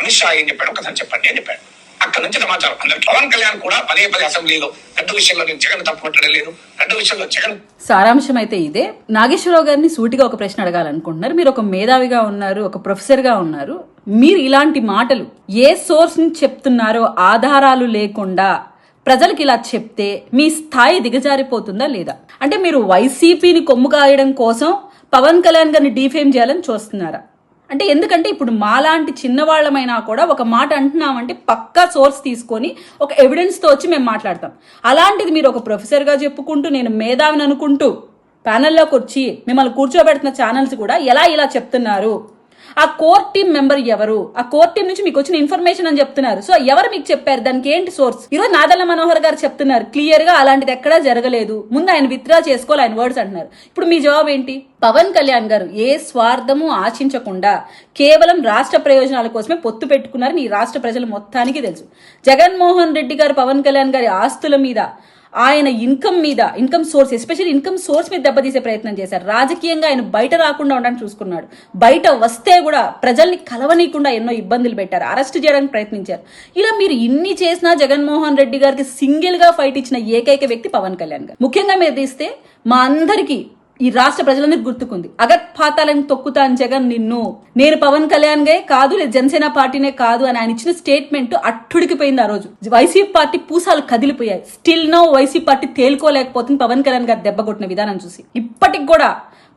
అమిత్ షా ఏం చెప్పాడు ఒకసారి చెప్పండి అని చెప్పాడు. అక్కడ నుంచి సమాచారం అందరికి. పవన్ కళ్యాణ్ కూడా పదే అసెంబ్లీలో గడ్డు విషయంలో నేను జగన్ తప్పుపట్టడం లేదు, గడ్డు విషయంలో జగన్. సారాంశం అయితే ఇదే. నాగేశ్వరరావు గారిని సూటిగా ఒక ప్రశ్న అడగాలనుకుంటున్నారు. మీరు ఒక మేధావిగా ఉన్నారు, ఒక ప్రొఫెసర్ గా ఉన్నారు. మీరు ఇలాంటి మాటలు ఏ సోర్స్ నుంచి చెప్తున్నారో ఆధారాలు లేకుండా ప్రజలకు ఇలా చెప్తే మీ స్థాయి దిగజారిపోతుందా లేదా? అంటే మీరు వైసీపీని కొమ్ము కాయడం కోసం పవన్ కళ్యాణ్ గారిని డీఫేమ్ చేయాలని చూస్తున్నారా? అంటే ఎందుకంటే ఇప్పుడు మాలాంటి చిన్నవాళ్ళమైనా కూడా ఒక మాట అంటున్నామంటే పక్కా సోర్స్ తీసుకొని ఒక ఎవిడెన్స్తో వచ్చి మేము మాట్లాడతాం. అలాంటిది మీరు ఒక ప్రొఫెసర్గా చెప్పుకుంటూ నేను మేధావిని అనుకుంటూ ప్యానెల్లోకి వచ్చి మిమ్మల్ని కూర్చోబెడుతున్న ఛానల్స్ కూడా ఇలా చెప్తున్నారు. ఆ కోర్ టీం మెంబర్ ఎవరు? ఆ కోర్ టీం నుంచి మీకు వచ్చిన ఇన్ఫర్మేషన్ అని చెప్తున్నారు. సో ఎవరు మీకు చెప్పారు? దానికి ఏంటి సోర్స్? ఈరోజు నాదెళ్ల మనోహర్ గారు చెప్తున్నారు క్లియర్ గా అలాంటిది ఎక్కడా జరగలేదు, ముందు ఆయన విత్డ్రా చేసుకోవాలి ఆయన వర్డ్స్ అంటున్నారు. ఇప్పుడు మీ జవాబు ఏంటి? పవన్ కళ్యాణ్ గారు ఏ స్వార్థము ఆశించకుండా కేవలం రాష్ట్ర ప్రయోజనాల కోసమే పొత్తు పెట్టుకున్నారని ఈ రాష్ట్ర ప్రజలు మొత్తానికి తెలుసు. జగన్మోహన్ రెడ్డి గారు పవన్ కళ్యాణ్ గారి ఆస్తుల మీద, ఆయన income source, especially income source మీద దెబ్బతీసే ప్రయత్నం చేశారు. రాజకీయంగా ఆయన బయట రాకుండా ఉండడానికి చూసుకున్నాడు. బయట వస్తే కూడా ప్రజల్ని కలవనీయకుండా ఎన్నో ఇబ్బందులు పెట్టారు, అరెస్ట్ చేయడానికి ప్రయత్నించారు. ఇలా మీరు ఇన్ని చేసినా జగన్మోహన్ రెడ్డి గారికి సింగిల్ గా ఫైట్ ఇచ్చిన ఏకైక వ్యక్తి పవన్ కళ్యాణ్ గారు. ముఖ్యంగా మీరు తీస్తే మా అందరికీ ఈ రాష్ట్ర ప్రజలందరికీ గుర్తుకుంది, అగత్ పాతాలను తొక్కుతాను జగన్ నిన్ను, నేను పవన్ కళ్యాణ్ గే కాదు లేదు జనసేన పార్టీనే కాదు అని ఆయన ఇచ్చిన స్టేట్మెంట్ అట్టుడికిపోయింది. ఆ రోజు వైసీపీ పార్టీ పూసాలు కదిలిపోయాయి. స్టిల్ నో వైసీపీ పార్టీ తేలుకోలేకపోతుంది పవన్ కళ్యాణ్ గారు దెబ్బ కొట్టిన విధానం చూసి. ఇప్పటికి కూడా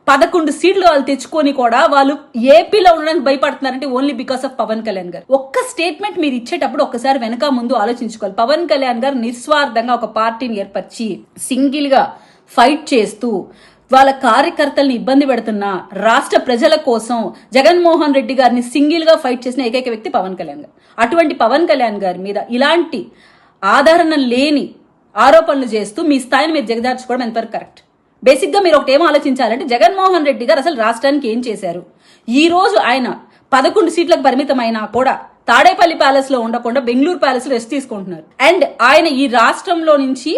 11 సీట్లు వాళ్ళు తెచ్చుకొని కూడా వాళ్ళు ఏపీలో ఉండడానికి భయపడుతున్నారంటే only because of Pawan Kalyan గారు. ఒక్క స్టేట్మెంట్ మీరు ఇచ్చేటప్పుడు ఒక్కసారి వెనక ముందు ఆలోచించుకోవాలి. పవన్ కళ్యాణ్ గారు నిస్వార్థంగా ఒక పార్టీని ఏర్పరిచి సింగిల్ గా ఫైట్ చేస్తూ వాళ్ళ కార్యకర్తల్ని ఇబ్బంది పెడుతున్న రాష్ట్ర ప్రజల కోసం జగన్మోహన్ రెడ్డి గారిని సింగిల్ గా ఫైట్ చేసిన ఏకైక వ్యక్తి పవన్ కళ్యాణ్ గారు. అటువంటి పవన్ కళ్యాణ్ గారి మీద ఇలాంటి ఆధారణ లేని ఆరోపణలు చేస్తూ మీ స్థాయిని మీరు దిగజార్చుకోవడం ఎంతవరకు కరెక్ట్? బేసిక్ గా మీరు ఒకటేమో ఆలోచించాలంటే జగన్మోహన్ రెడ్డి గారు అసలు రాష్ట్రానికి ఏం చేశారు? ఈ రోజు ఆయన 11 సీట్లకు పరిమితమైనా కూడా తాడేపల్లి ప్యాలెస్ లో ఉండకుండా బెంగళూరు ప్యాలెస్ లో రెస్ట్ తీసుకుంటున్నారు. అండ్ ఆయన ఈ రాష్ట్రంలో నుంచి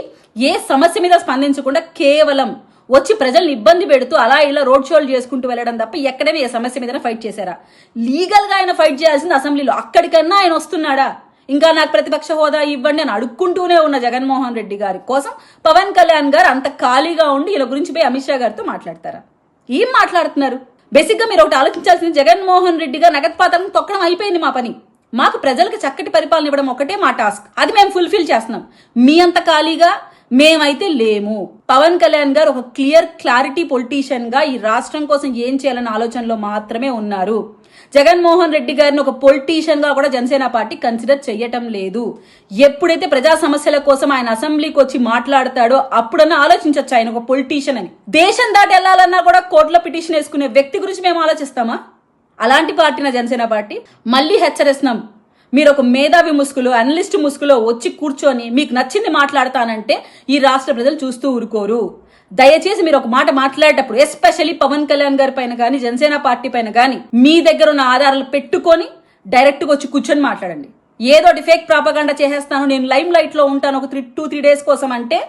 ఏ సమస్య మీద స్పందించకుండా కేవలం వచ్చి ప్రజల్ని ఇబ్బంది పెడుతూ అలా ఇలా రోడ్ షోలు చేసుకుంటూ వెళ్ళడం తప్ప ఎక్కడైనా ఏ సమస్య మీద ఫైట్ చేశారా? లీగల్ గా ఆయన ఫైట్ చేయాల్సింది అసెంబ్లీలో. అక్కడికన్నా ఆయన వస్తున్నాడా? ఇంకా నాకు ప్రతిపక్ష హోదా ఇవ్వండి అని అడుక్కుంటూనే ఉన్న జగన్మోహన్ రెడ్డి గారి కోసం పవన్ కళ్యాణ్ గారు అంత ఖాళీగా ఉండి ఇలా గురించి పోయి అమిత్ షా గారితో మాట్లాడతారా? ఏం మాట్లాడుతున్నారు? బేసిక్ గా మీరు ఒకటి ఆలోచించాల్సింది, జగన్మోహన్ రెడ్డి గారు నగత్పాతాలను తొక్కడం అయిపోయింది మా పని. మాకు ప్రజలకు చక్కటి పరిపాలన ఇవ్వడం ఒకటే మా టాస్క్, అది మేము ఫుల్ఫిల్ చేస్తున్నాం. మీ అంత ఖాళీగా మేమైతే లేము. పవన్ కళ్యాణ్ గారు ఒక క్లారిటీ పొలిటీషియన్ గా ఈ రాష్ట్రం కోసం ఏం చేయాలన్న ఆలోచనలో మాత్రమే ఉన్నారు. జగన్మోహన్ రెడ్డి గారిని ఒక పొలిటీషియన్ గా కూడా జనసేన పార్టీ కన్సిడర్ చేయటం లేదు. ఎప్పుడైతే ప్రజా సమస్యల కోసం ఆయన అసెంబ్లీకి వచ్చి మాట్లాడతాడో అప్పుడన్నా ఆలోచించవచ్చు ఆయన ఒక పొలిటీషియన్ అని. దేశం దాటి వెళ్లాలన్నా కూడా కోర్టులో పిటిషన్ వేసుకునే వ్యక్తి గురించి మేము ఆలోచిస్తామా? అలాంటి పార్టీన జనసేన పార్టీ. మళ్ళీ హెచ్చరిస్తున్నాం, మీరు ఒక మేధావి ముసుగులో, అనలిస్ట్ ముసుగులో వచ్చి కూర్చొని మీకు నచ్చింది మాట్లాడతానంటే ఈ రాష్ట్ర ప్రజలు చూస్తూ ఊరుకోరు. దయచేసి మీరు ఒక మాట మాట్లాడేటప్పుడు ఎస్పెషల్లీ పవన్ కళ్యాణ్ గారి పైన కానీ జనసేన పార్టీ పైన కానీ మీ దగ్గర ఉన్న ఆధారాలు పెట్టుకొని డైరెక్ట్ గా వచ్చి కూర్చొని మాట్లాడండి. ఏదోటి ఫేక్ ప్రాపగాండా చేసేస్తాను, నేను లైమ్ లైట్ లో ఉంటాను ఒక 2-3 డేస్ కోసం అంటే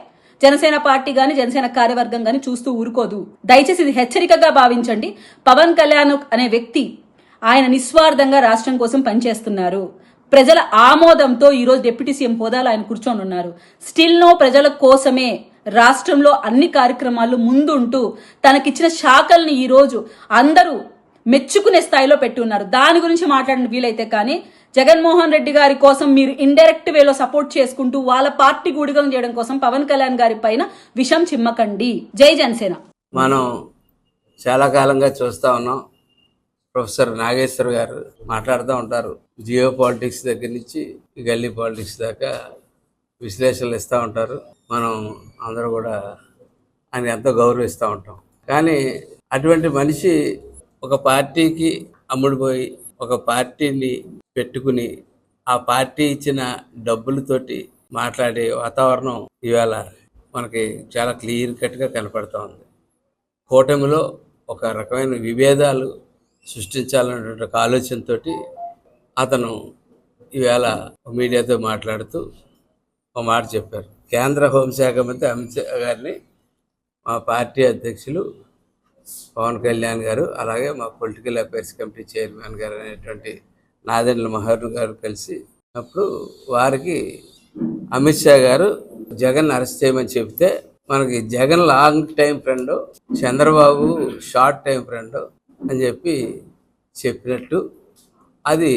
జనసేన పార్టీ గాని జనసేన కార్యవర్గం గాని చూస్తూ ఊరుకోదు. దయచేసి ఇది హెచ్చరికగా భావించండి. పవన్ కళ్యాణ్ అనే వ్యక్తి ఆయన నిస్వార్థంగా రాష్ట్రం కోసం పనిచేస్తున్నారు. ప్రజల ఆమోదంతో ఈరోజు డిప్యూటీ సీఎం హోదాలో ఆయన కూర్చొని ఉన్నారు. స్టిల్ నో ప్రజల కోసమే రాష్ట్రంలో అన్ని కార్యక్రమాలు ముందుంటూ తనకిచ్చిన శాఖల్ని ఈరోజు అందరూ మెచ్చుకునే స్థాయిలో పెట్టి ఉన్నారు. దాని గురించి మాట్లాడిన వీలైతే కానీ జగన్మోహన్ రెడ్డి గారి కోసం మీరు ఇండైరెక్ట్ వేలో సపోర్ట్ చేసుకుంటూ వాళ్ళ పార్టీ గూడిగం చేయడం కోసం పవన్ కళ్యాణ్ గారి పైన విషం చిమ్మకండి. జై జనసేన. మనం చాలా కాలంగా చూస్తా ఉన్నాం, ప్రొఫెసర్ నాగేశ్వర్ గారు మాట్లాడుతూ ఉంటారు. జియో పాలిటిక్స్ దగ్గర నుంచి గల్లీ పాలిటిక్స్ దాకా విశ్లేషణలు ఇస్తూ ఉంటారు. మనం అందరూ కూడా ఆయన ఎంతో గౌరవిస్తూ ఉంటాం. కానీ అటువంటి మనిషి ఒక పార్టీకి అమ్ముడుపోయి ఒక పార్టీని పెట్టుకుని ఆ పార్టీ ఇచ్చిన డబ్బులతోటి మాట్లాడే వాతావరణం ఇవాళ మనకి చాలా క్లియర్ కట్గా కనపడుతూ ఉంది. కూటమిలో ఒక రకమైన విభేదాలు సృష్టించాలనేటువంటి ఒక ఆలోచనతో అతను ఈవేళ మీడియాతో మాట్లాడుతూ ఒక మాట చెప్పారు. కేంద్ర హోంశాఖ మంత్రి అమిత్ షా గారిని మా పార్టీ అధ్యక్షులు పవన్ కళ్యాణ్ గారు, అలాగే మా పొలిటికల్ అఫైర్స్ కమిటీ చైర్మన్ గారు అనేటువంటి నాదెండ్ల మనోహర్ గారు కలిసి అప్పుడు వారికి అమిత్ షా గారు జగన్ అరెస్ట్ చేయమని చెప్తే మనకి Jagan long time friend, Chandrababu short time friend అని చెప్పినట్టు అది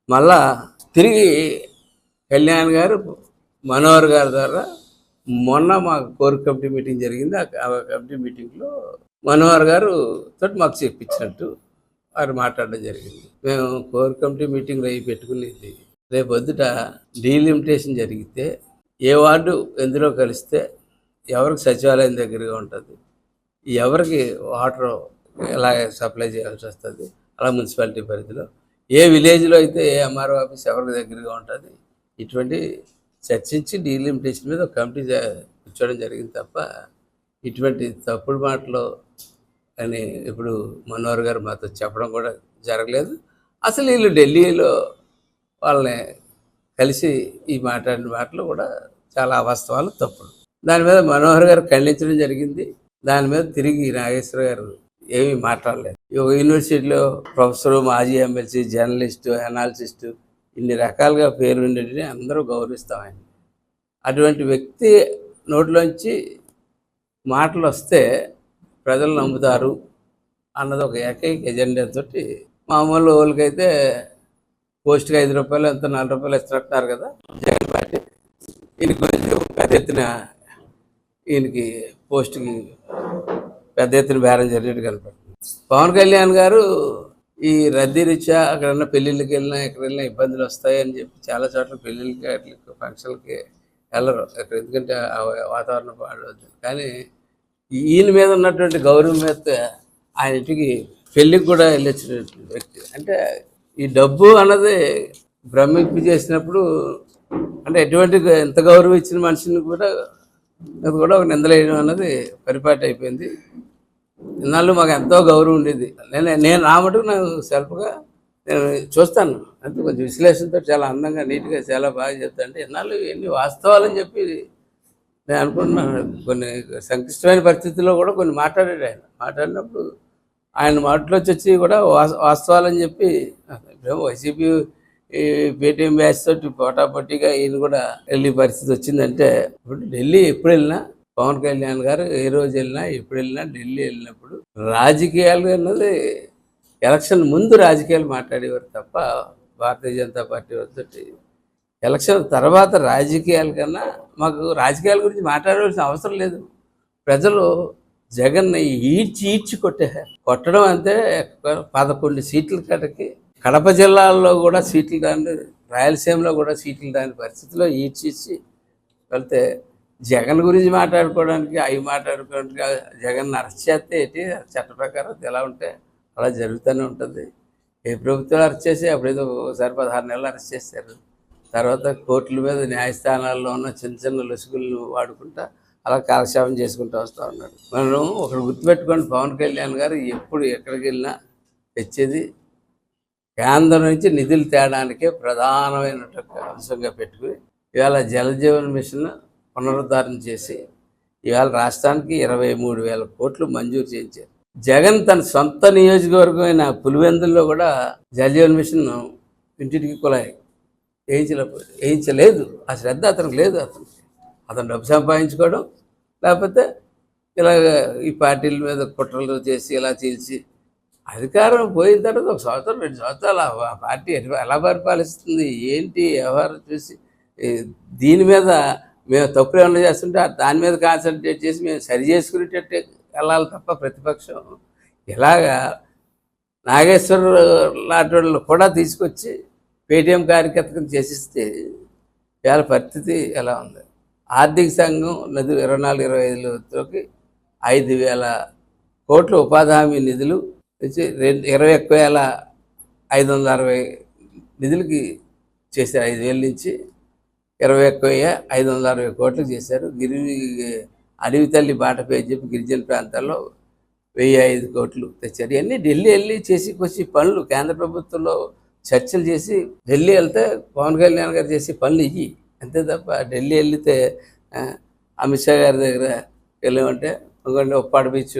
మళ్ళా తిరిగి కళ్యాణ్ గారు మనోహర్ గారి ద్వారా మొన్న మాకు కోర్ కమిటీ మీటింగ్ జరిగింది. ఆ కమిటీ మీటింగ్లో మనోహర్ గారు తోటి మాకు చెప్పించినట్టు వారు మాట్లాడడం జరిగింది. మేము కోర్ కమిటీ మీటింగ్ అవి పెట్టుకునేది రేపు పొద్దుట డీలిమిటేషన్ జరిగితే ఏ వార్డు ఎందులో కలిస్తే ఎవరికి సచివాలయం దగ్గరగా ఉంటుంది, ఎవరికి వాటర్ ఎలా సప్లై చేయాల్సి వస్తుంది, అలా మున్సిపాలిటీ పరిధిలో ఏ విలేజ్లో అయితే ఏ ఎంఆర్ఓ ఆఫీస్ ఎవరికి దగ్గరగా ఉంటుంది, ఇటువంటి చర్చించి డీలిమిటేషన్ మీద ఒక కమిటీ కూర్చోవడం జరిగింది తప్ప ఇటువంటి తప్పుడు మాటలు అని ఇప్పుడు మనోహర్ గారు మాతో చెప్పడం కూడా జరగలేదు. అసలు వీళ్ళు ఢిల్లీలో వాళ్ళని కలిసి ఈ మాట్లాడిన మాటలు కూడా చాలా అవాస్తవాలు, తప్పుడు. దాని మీద మనోహర్ గారు ఖండించడం జరిగింది. దాని మీద తిరిగి నాగేశ్వర గారు ఏమీ మాట్లాడలేదు. ఒక యూనివర్సిటీలో ప్రొఫెసరు, మాజీ ఎమ్మెల్సీ, జర్నలిస్టు, అనాలిసిస్టు ఇన్ని రకాలుగా పేరు ఉండేటిని అందరూ గౌరవిస్తాం ఆయన. అటువంటి వ్యక్తి నోట్లోంచి మాటలు వస్తే ప్రజలు నమ్ముతారు అన్నది ఒక ఏకైక ఎజెండాతో మామూలు వాళ్ళకైతే పోస్ట్కి 5 రూపాయలు ఎంత 4 రూపాయలు ఇస్తున్నారు కదా జగన్ పార్టీ. ఈయనకి కొంచెం పెద్ద ఎత్తున ఈయనకి పోస్ట్కి పెద్ద ఎత్తున బేరం జరిగినట్టు కనపడుతుంది. పవన్ కళ్యాణ్ గారు ఈ రద్దీ రీత్యా అక్కడన్నా పెళ్ళిళ్ళకి వెళ్ళినా ఎక్కడ వెళ్ళినా ఇబ్బందులు వస్తాయని చెప్పి చాలా చోట్ల పెళ్ళిళ్ళకి అట్లకి ఫంక్షన్లకి వెళ్ళరు అక్కడ, ఎందుకంటే ఆ వాతావరణం పాడవద్దు. కానీ ఈయన మీద ఉన్నటువంటి గౌరవం మీద ఆయన ఇంటికి పెళ్ళికి కూడా వెళ్ళొచ్చిన వ్యక్తి. అంటే ఈ డబ్బు అన్నది భ్రమింపు చేసినప్పుడు అంటే ఎటువంటి ఎంత గౌరవం ఇచ్చిన మనిషిని కూడా అది కూడా ఒక నిందలేయడం అన్నది పరిపాటి అయిపోయింది. ఇన్నాళ్ళు మాకు ఎంతో గౌరవం ఉండేది. నేను నా మటుకు నాకు సెల్ఫ్గా నేను చూస్తాను, అంతే కొంచెం విశ్లేషణతో చాలా అందంగా నీట్గా చాలా బాగా చెప్తా. అంటే ఇన్నాళ్ళు ఎన్ని వాస్తవాలని చెప్పి నేను అనుకుంటున్నాను. కొన్ని సంక్లిష్టమైన పరిస్థితుల్లో కూడా కొన్ని మాట్లాడాడు ఆయన. మాట్లాడినప్పుడు ఆయన మాటలోకి వచ్చి కూడా వాస్తవాలని చెప్పి వైసీపీ పేటీఎం బ్యాచ్ తోటి పోటాపోటీగా ఈయన కూడా వెళ్ళే పరిస్థితి వచ్చిందంటే, ఇప్పుడు ఢిల్లీ ఎప్పుడు వెళ్ళినా పవన్ కళ్యాణ్ గారు ఏ రోజు వెళ్ళినా ఎప్పుడు వెళ్ళినా ఢిల్లీ వెళ్ళినప్పుడు రాజకీయాలు అన్నది ఎలక్షన్ ముందు రాజకీయాలు మాట్లాడేవారు తప్ప భారతీయ జనతా పార్టీ వద్దటి ఎలక్షన్ తర్వాత రాజకీయాల కన్నా మాకు రాజకీయాల గురించి మాట్లాడవలసిన అవసరం లేదు. ప్రజలు జగన్ని ఈడ్చి కొట్టడం అంతే. 11 సీట్ల కటకి కడప జిల్లాల్లో కూడా సీట్లు కాని, రాయలసీమలో కూడా సీట్లు కాని పరిస్థితిలో ఈడ్చి వెళ్తే జగన్ గురించి మాట్లాడుకోవడానికి అవి మాట్లాడుకోవడానికి జగన్ అరెస్ట్ చేస్తే ఏంటి, చట్ట ప్రకారం ఎలా ఉంటే అలా జరుగుతూనే ఉంటుంది. ఏ ప్రభుత్వాలు అరెస్ట్ చేసి అప్పుడేదో ఒకసారి 16 నెలలు అరెస్ట్ చేశారు. తర్వాత కోర్టుల మీద న్యాయస్థానాల్లో ఉన్న చిన్న చిన్న లొసుగులను వాడుకుంటా అలా కాలక్షేపం చేసుకుంటూ వస్తూ ఉన్నాడు. మనం ఒకటి గుర్తుపెట్టుకోండి, పవన్ కళ్యాణ్ గారు ఎప్పుడు ఎక్కడికి వెళ్ళినా తెచ్చేది కేంద్రం నుంచి నిధులు తేడానికే ప్రధానమైన అంశంగా పెట్టుకుని ఇవాళ జలజీవన్ మిషన్ పునరుద్ధరణ చేసి ఇవాళ రాష్ట్రానికి 23,000 కోట్లు మంజూరు చేయించారు. జగన్ తన సొంత నియోజకవర్గమైన పులివెందుల్లో కూడా జలజీవన్ మిషన్ ఇంటింటికి కుళాయి వేయించలేదు. ఆ శ్రద్ధ అతనికి లేదు. అతను డబ్బు సంపాదించుకోవడం, లేకపోతే ఇలాగ ఈ పార్టీల మీద కుట్రలు చేసి ఇలా చీల్చి అధికారం పోయిన తర్వాత 1 సంవత్సరం 2 సంవత్సరాలు ఆ పార్టీ ఎలా పరిపాలిస్తుంది ఏంటి వ్యవహారం చూసి దీని మీద మేము తప్పులు ఏమన్నా చేస్తుంటే దాని మీద కాన్సన్ట్రేట్ చేసి మేము సరి చేసుకునేటట్టే వెళ్ళాలి తప్ప ప్రతిపక్షం ఇలాగా నాగేశ్వర లాంటి వాళ్ళు కూడా తీసుకొచ్చి పేటీఎం కార్యకర్తను చేసిస్తే ఇవాళ పరిస్థితి ఎలా ఉంది. ఆర్థిక సంఘం నిధులు 24-25లోకి 5,000 కోట్ల ఉపాధి హామీ నిధులు 21,560 నిధులకి చేశారు. 5,000 నుంచి 21,560 కోట్లకు చేశారు. అడవి తల్లి బాట పేరు చెప్పి గిరిజన ప్రాంతాల్లో 1,005 కోట్లు తెచ్చారు. ఇవన్నీ ఢిల్లీ వెళ్ళి చేసి పనులు కేంద్ర ప్రభుత్వంలో చర్చలు చేసి ఢిల్లీ వెళ్తే పవన్ కళ్యాణ్ గారు చేసి పనులు ఇవి అంతే తప్ప ఢిల్లీ వెళ్తే అమిత్ షా గారి దగ్గర వెళ్ళామంటే ఎందుకంటే ఉప్పాడ బీచ్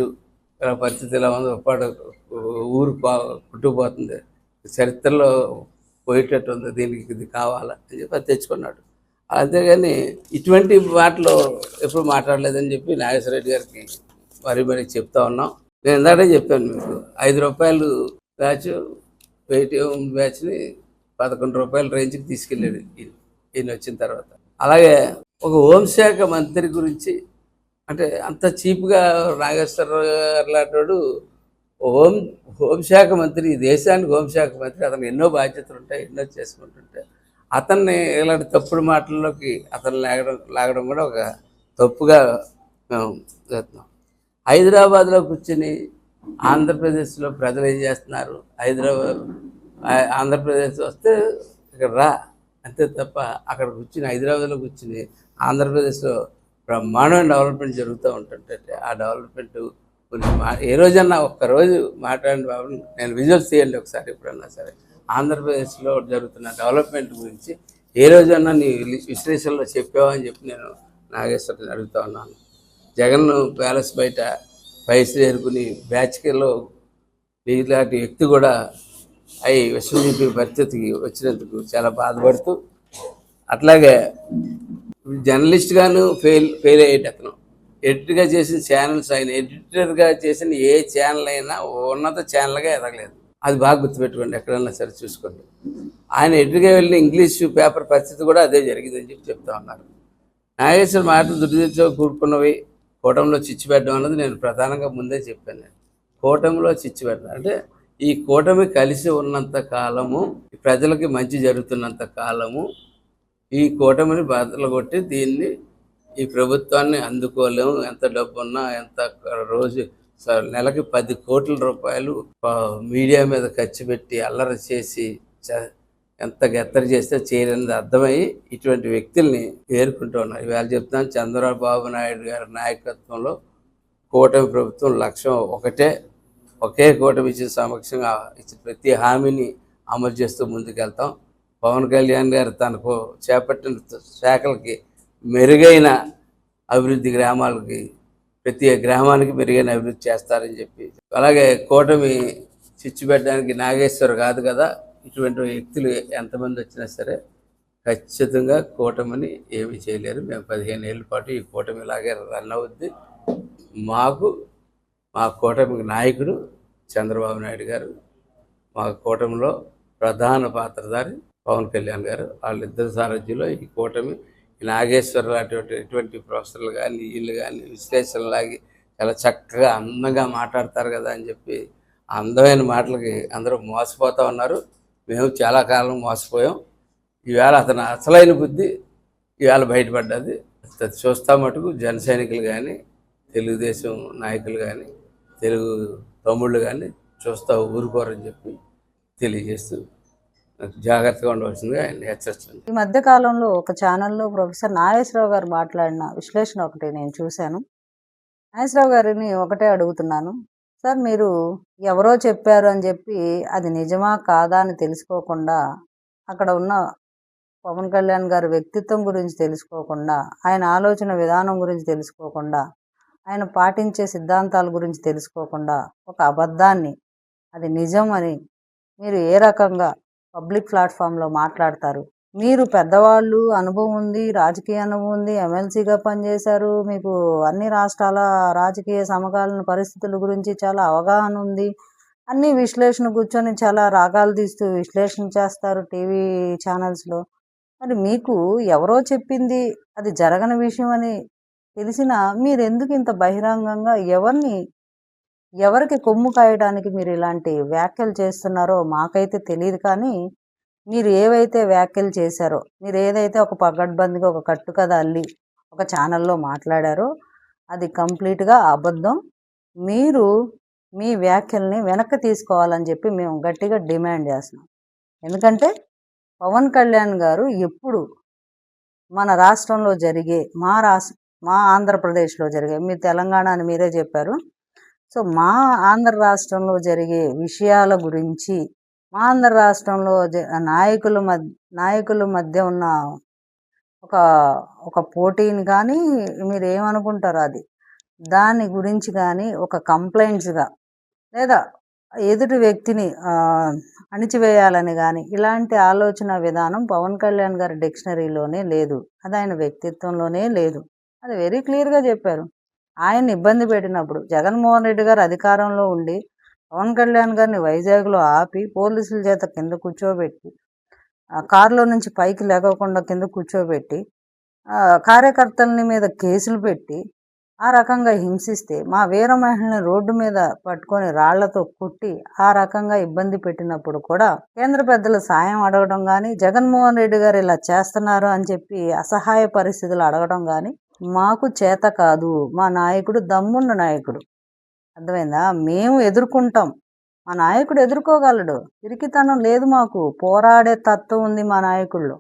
పరిస్థితి ఎలా ఉంది, ఉప్పాడ ఊరు పుట్టుకుపోతుంది, చరిత్రలో పోయేటట్టు ఉంది, దీనికి ఇది కావాలని చెప్పి అది తెచ్చుకున్నాడు. అంతేగాని ఇటువంటి మాటలు ఎప్పుడు మాట్లాడలేదని చెప్పి నాగేశ్వర రెడ్డి గారికి మరీ చెప్తా ఉన్నాం. నేను ఇందాకే చెప్పాను మీకు 5 రూపాయలు బ్యాచ్ పేటీఎం బ్యాచ్ని 11 రూపాయల రేంజ్కి తీసుకెళ్ళాడు ఈయన వచ్చిన తర్వాత. అలాగే ఒక హోంశాఖ మంత్రి గురించి అంటే అంత చీప్గా నాగేశ్వరరావు గారు లాంటి హోంశాఖ మంత్రి, ఈ దేశానికి హోంశాఖ మంత్రి, అతనికి ఎన్నో బాధ్యతలు ఉంటాయి, ఎన్నో చేసుకుంటుంటే అతన్ని ఇలాంటి తప్పుడు మాటల్లోకి అతను లాగడం కూడా ఒక తప్పుగా మేము చేస్తున్నాం. హైదరాబాద్లో కూర్చొని ఆంధ్రప్రదేశ్లో ప్రజలు ఏం చేస్తున్నారు, ఆంధ్రప్రదేశ్ వస్తే ఇక్కడ రా అంతే తప్ప అక్కడ కూర్చుని హైదరాబాద్లో కూర్చుని ఆంధ్రప్రదేశ్లో బ్రహ్మాండమైన డెవలప్మెంట్ జరుగుతూ ఉంటుంటే ఆ డెవలప్మెంట్ గురించి ఏ రోజన్నా ఒక్కరోజు మాట్లాడిన బాబు నేను విజువల్స్ తీయండి ఒకసారి ఎప్పుడన్నా సరే ఆంధ్రప్రదేశ్లో జరుగుతున్న డెవలప్మెంట్ గురించి ఏ రోజన్నా నీ విశ్లేషణలో చెప్పావా అని చెప్పి నేను నాగేశ్వరిని అడుగుతూ ఉన్నాను. జగన్ ప్యాలెస్ బయట పైసలు ఏరుకుని బ్యాచ్కెల్లో ఇలాంటి వ్యక్తి కూడా అవి విశ్వదీపి పరిస్థితికి వచ్చినందుకు చాలా బాధపడుతూ, అట్లాగే జర్నలిస్ట్గాను ఫెయిల్ అయ్యేట అతను ఎడిటర్గా చేసిన ఛానల్స్, ఆయన ఎడిటర్గా చేసిన ఏ ఛానల్ అయినా ఉన్నత ఛానల్గా ఎదగలేదు. అది బాగా గుర్తుపెట్టుకోండి, ఎక్కడన్నా సరే చూసుకోండి. ఆయన ఎడిటర్గా వెళ్ళిన ఇంగ్లీష్ పేపర్ పరిస్థితి కూడా అదే జరిగిందని చెప్పి చెప్తా ఉన్నారు. నాగేశ్వర మాటలు దుర్దితో కూడుకున్నవి కూటమిలో చిచ్చు పెట్టడం అన్నది నేను ప్రధానంగా ముందే చెప్పాను. కూటమిలో చిచ్చు పెట్టడం అంటే ఈ కూటమి కలిసి ఉన్నంత కాలము, ప్రజలకి మంచి జరుగుతున్నంత కాలము ఈ కూటమిని బాధలు కొట్టి దీన్ని ఈ ప్రభుత్వాన్ని అందుకోలేము. ఎంత డబ్బు ఉన్నా ఎంత రోజు నెలకి 10 కోట్ల రూపాయలు మీడియా మీద ఖర్చు పెట్టి అల్లరి చేసి ఎంత గెత్తరి చేస్తే చేయలేనిది అర్థమయ్యి ఇటువంటి వ్యక్తుల్ని ఏరుకుంటూ ఉన్నారు. ఇవాళ చెప్తాను, చంద్రబాబు నాయుడు గారి నాయకత్వంలో కూటమి ప్రభుత్వం లక్ష్యం ఒకే కూటమి ఇచ్చిన సమక్షంగా ఇచ్చిన ప్రతి హామీని అమలు చేస్తూ ముందుకెళ్తాం. పవన్ కళ్యాణ్ గారు తనకు చేపట్టిన శాఖలకి మెరుగైన అభివృద్ధి, గ్రామాలకి ప్రతి గ్రామానికి మెరుగైన అభివృద్ధి చేస్తారని చెప్పి, అలాగే కూటమి చిచ్చు పెట్టడానికి నాగేశ్వర్ కాదు కదా, ఇటువంటి వ్యక్తులు ఎంతమంది వచ్చినా సరే ఖచ్చితంగా కూటమిని ఏమీ చేయలేరు. మేము 15 ఏళ్ళ పాటు ఈ కూటమి ఇలాగే రన్ అవుద్ది. మా కూటమికి నాయకుడు చంద్రబాబు నాయుడు గారు, మా కూటమిలో ప్రధాన పాత్రధారి పవన్ కళ్యాణ్ గారు, వాళ్ళిద్దరి సారథ్యంలో ఈ కూటమి నాగేశ్వర లాంటి ప్రొఫెసర్లు కానీ వీళ్ళు కానీ విశ్లేషణలాగి చాలా చక్కగా అందంగా మాట్లాడతారు కదా అని చెప్పి ఆ అందమైన మాటలకి అందరూ మోసపోతూ ఉన్నారు. మేము చాలా కాలం మోసపోయాం. ఈవేళ అతను అసలైన బుద్ధి ఈవేళ బయటపడ్డది. చూస్తా మటుకు జన సైనికులు కానీ, తెలుగుదేశం నాయకులు కానీ, తెలుగు తమ్ముళ్ళు కానీ చూస్తా ఊరుకోరని చెప్పి తెలియజేస్తూ జాగ్రత్తగా ఉండవలసిందిగా ఆయన హెచ్చరిస్తుంది. ఈ మధ్య కాలంలో ఒక ఛానల్లో ప్రొఫెసర్ నాగేశ్వరరావు గారు మాట్లాడిన విశ్లేషణ ఒకటి నేను చూశాను. నాగేశ్వరరావు గారిని ఒకటే అడుగుతున్నాను, సార్ మీరు ఎవరో చెప్పారు అని చెప్పి అది నిజమా కాదా అని తెలుసుకోకుండా, అక్కడ ఉన్న పవన్ కళ్యాణ్ గారి వ్యక్తిత్వం గురించి తెలుసుకోకుండా, ఆయన ఆలోచన విధానం గురించి తెలుసుకోకుండా, ఆయన పాటించే సిద్ధాంతాల గురించి తెలుసుకోకుండా ఒక అబద్ధాన్ని అది నిజం అని మీరు ఏ రకంగా పబ్లిక్ ప్లాట్ఫామ్లో మాట్లాడతారు? మీరు పెద్దవాళ్ళు, అనుభవం ఉంది, రాజకీయ అనుభవం ఉంది, ఎమ్మెల్సీగా పనిచేశారు, మీకు అన్ని రాష్ట్రాల రాజకీయ సమకాలీన పరిస్థితుల గురించి చాలా అవగాహన ఉంది, అన్ని విశ్లేషణ కూర్చొని చాలా రాగాలు తీస్తూ విశ్లేషణ చేస్తారు టీవీ ఛానల్స్లో. మరి మీకు ఎవరో చెప్పింది అది జరగని విషయం అని తెలిసినా మీరు ఎందుకు ఇంత బహిరంగంగా ఎవరికి కొమ్ము కాయడానికి మీరు ఇలాంటి వ్యాఖ్యలు చేస్తున్నారో మాకైతే తెలియదు. కానీ మీరు ఏవైతే వ్యాఖ్యలు చేశారో, మీరు ఏదైతే ఒక పగడ్బందీగా ఒక కట్టుకథ అల్లి ఒక ఛానల్లో మాట్లాడారో అది కంప్లీట్గా అబద్ధం. మీరు మీ వ్యాఖ్యల్ని వెనక్కి తీసుకోవాలని చెప్పి మేము గట్టిగా డిమాండ్ చేస్తున్నాం. ఎందుకంటే పవన్ కళ్యాణ్ గారు ఎప్పుడు మన రాష్ట్రంలో జరిగే, మా ఆంధ్రప్రదేశ్లో జరిగే, మీరు తెలంగాణ అని మీరే చెప్పారు, సో మా ఆంధ్ర రాష్ట్రంలో జరిగే విషయాల గురించి, మా ఆంధ్ర రాష్ట్రంలో నాయకుల మధ్య ఉన్న ఒక పోటీని కానీ మీరు ఏమనుకుంటారో అది, దాని గురించి కానీ ఒక కంప్లైంట్స్గా లేదా ఎదుటి వ్యక్తిని అణిచివేయాలని కానీ ఇలాంటి ఆలోచన విధానం పవన్ కళ్యాణ్ గారి డిక్షనరీలోనే లేదు, అది ఆయన వ్యక్తిత్వంలోనే లేదు. అది వెరీ క్లియర్గా చెప్పారు. ఆయన ఇబ్బంది పెట్టినప్పుడు జగన్మోహన్ రెడ్డి గారు అధికారంలో ఉండి పవన్ కళ్యాణ్ గారిని వైజాగ్లో ఆపి పోలీసుల చేత కింద కూర్చోబెట్టి, కారులో నుంచి పైకి లేకుండా కింద కూర్చోబెట్టి కార్యకర్తలని మీద కేసులు పెట్టి ఆ రకంగా హింసిస్తే, మా వీర మహిళని రోడ్డు మీద పట్టుకొని రాళ్లతో కొట్టి ఆ రకంగా ఇబ్బంది పెట్టినప్పుడు కూడా కేంద్ర పెద్దల సాయం అడగడం కానీ, జగన్మోహన్ రెడ్డి గారు ఇలా చేస్తున్నారు అని చెప్పి అసహాయ పరిస్థితులు అడగడం కానీ మాకు చేత కాదు. మా నాయకుడు దమ్మున్న నాయకుడు, అర్థమైందా? మేము ఎదుర్కొంటాం, మా నాయకుడు ఎదుర్కోగలడు. పిరికితనం లేదు మాకు, పోరాడే తత్వం ఉంది మా నాయకుల్లో.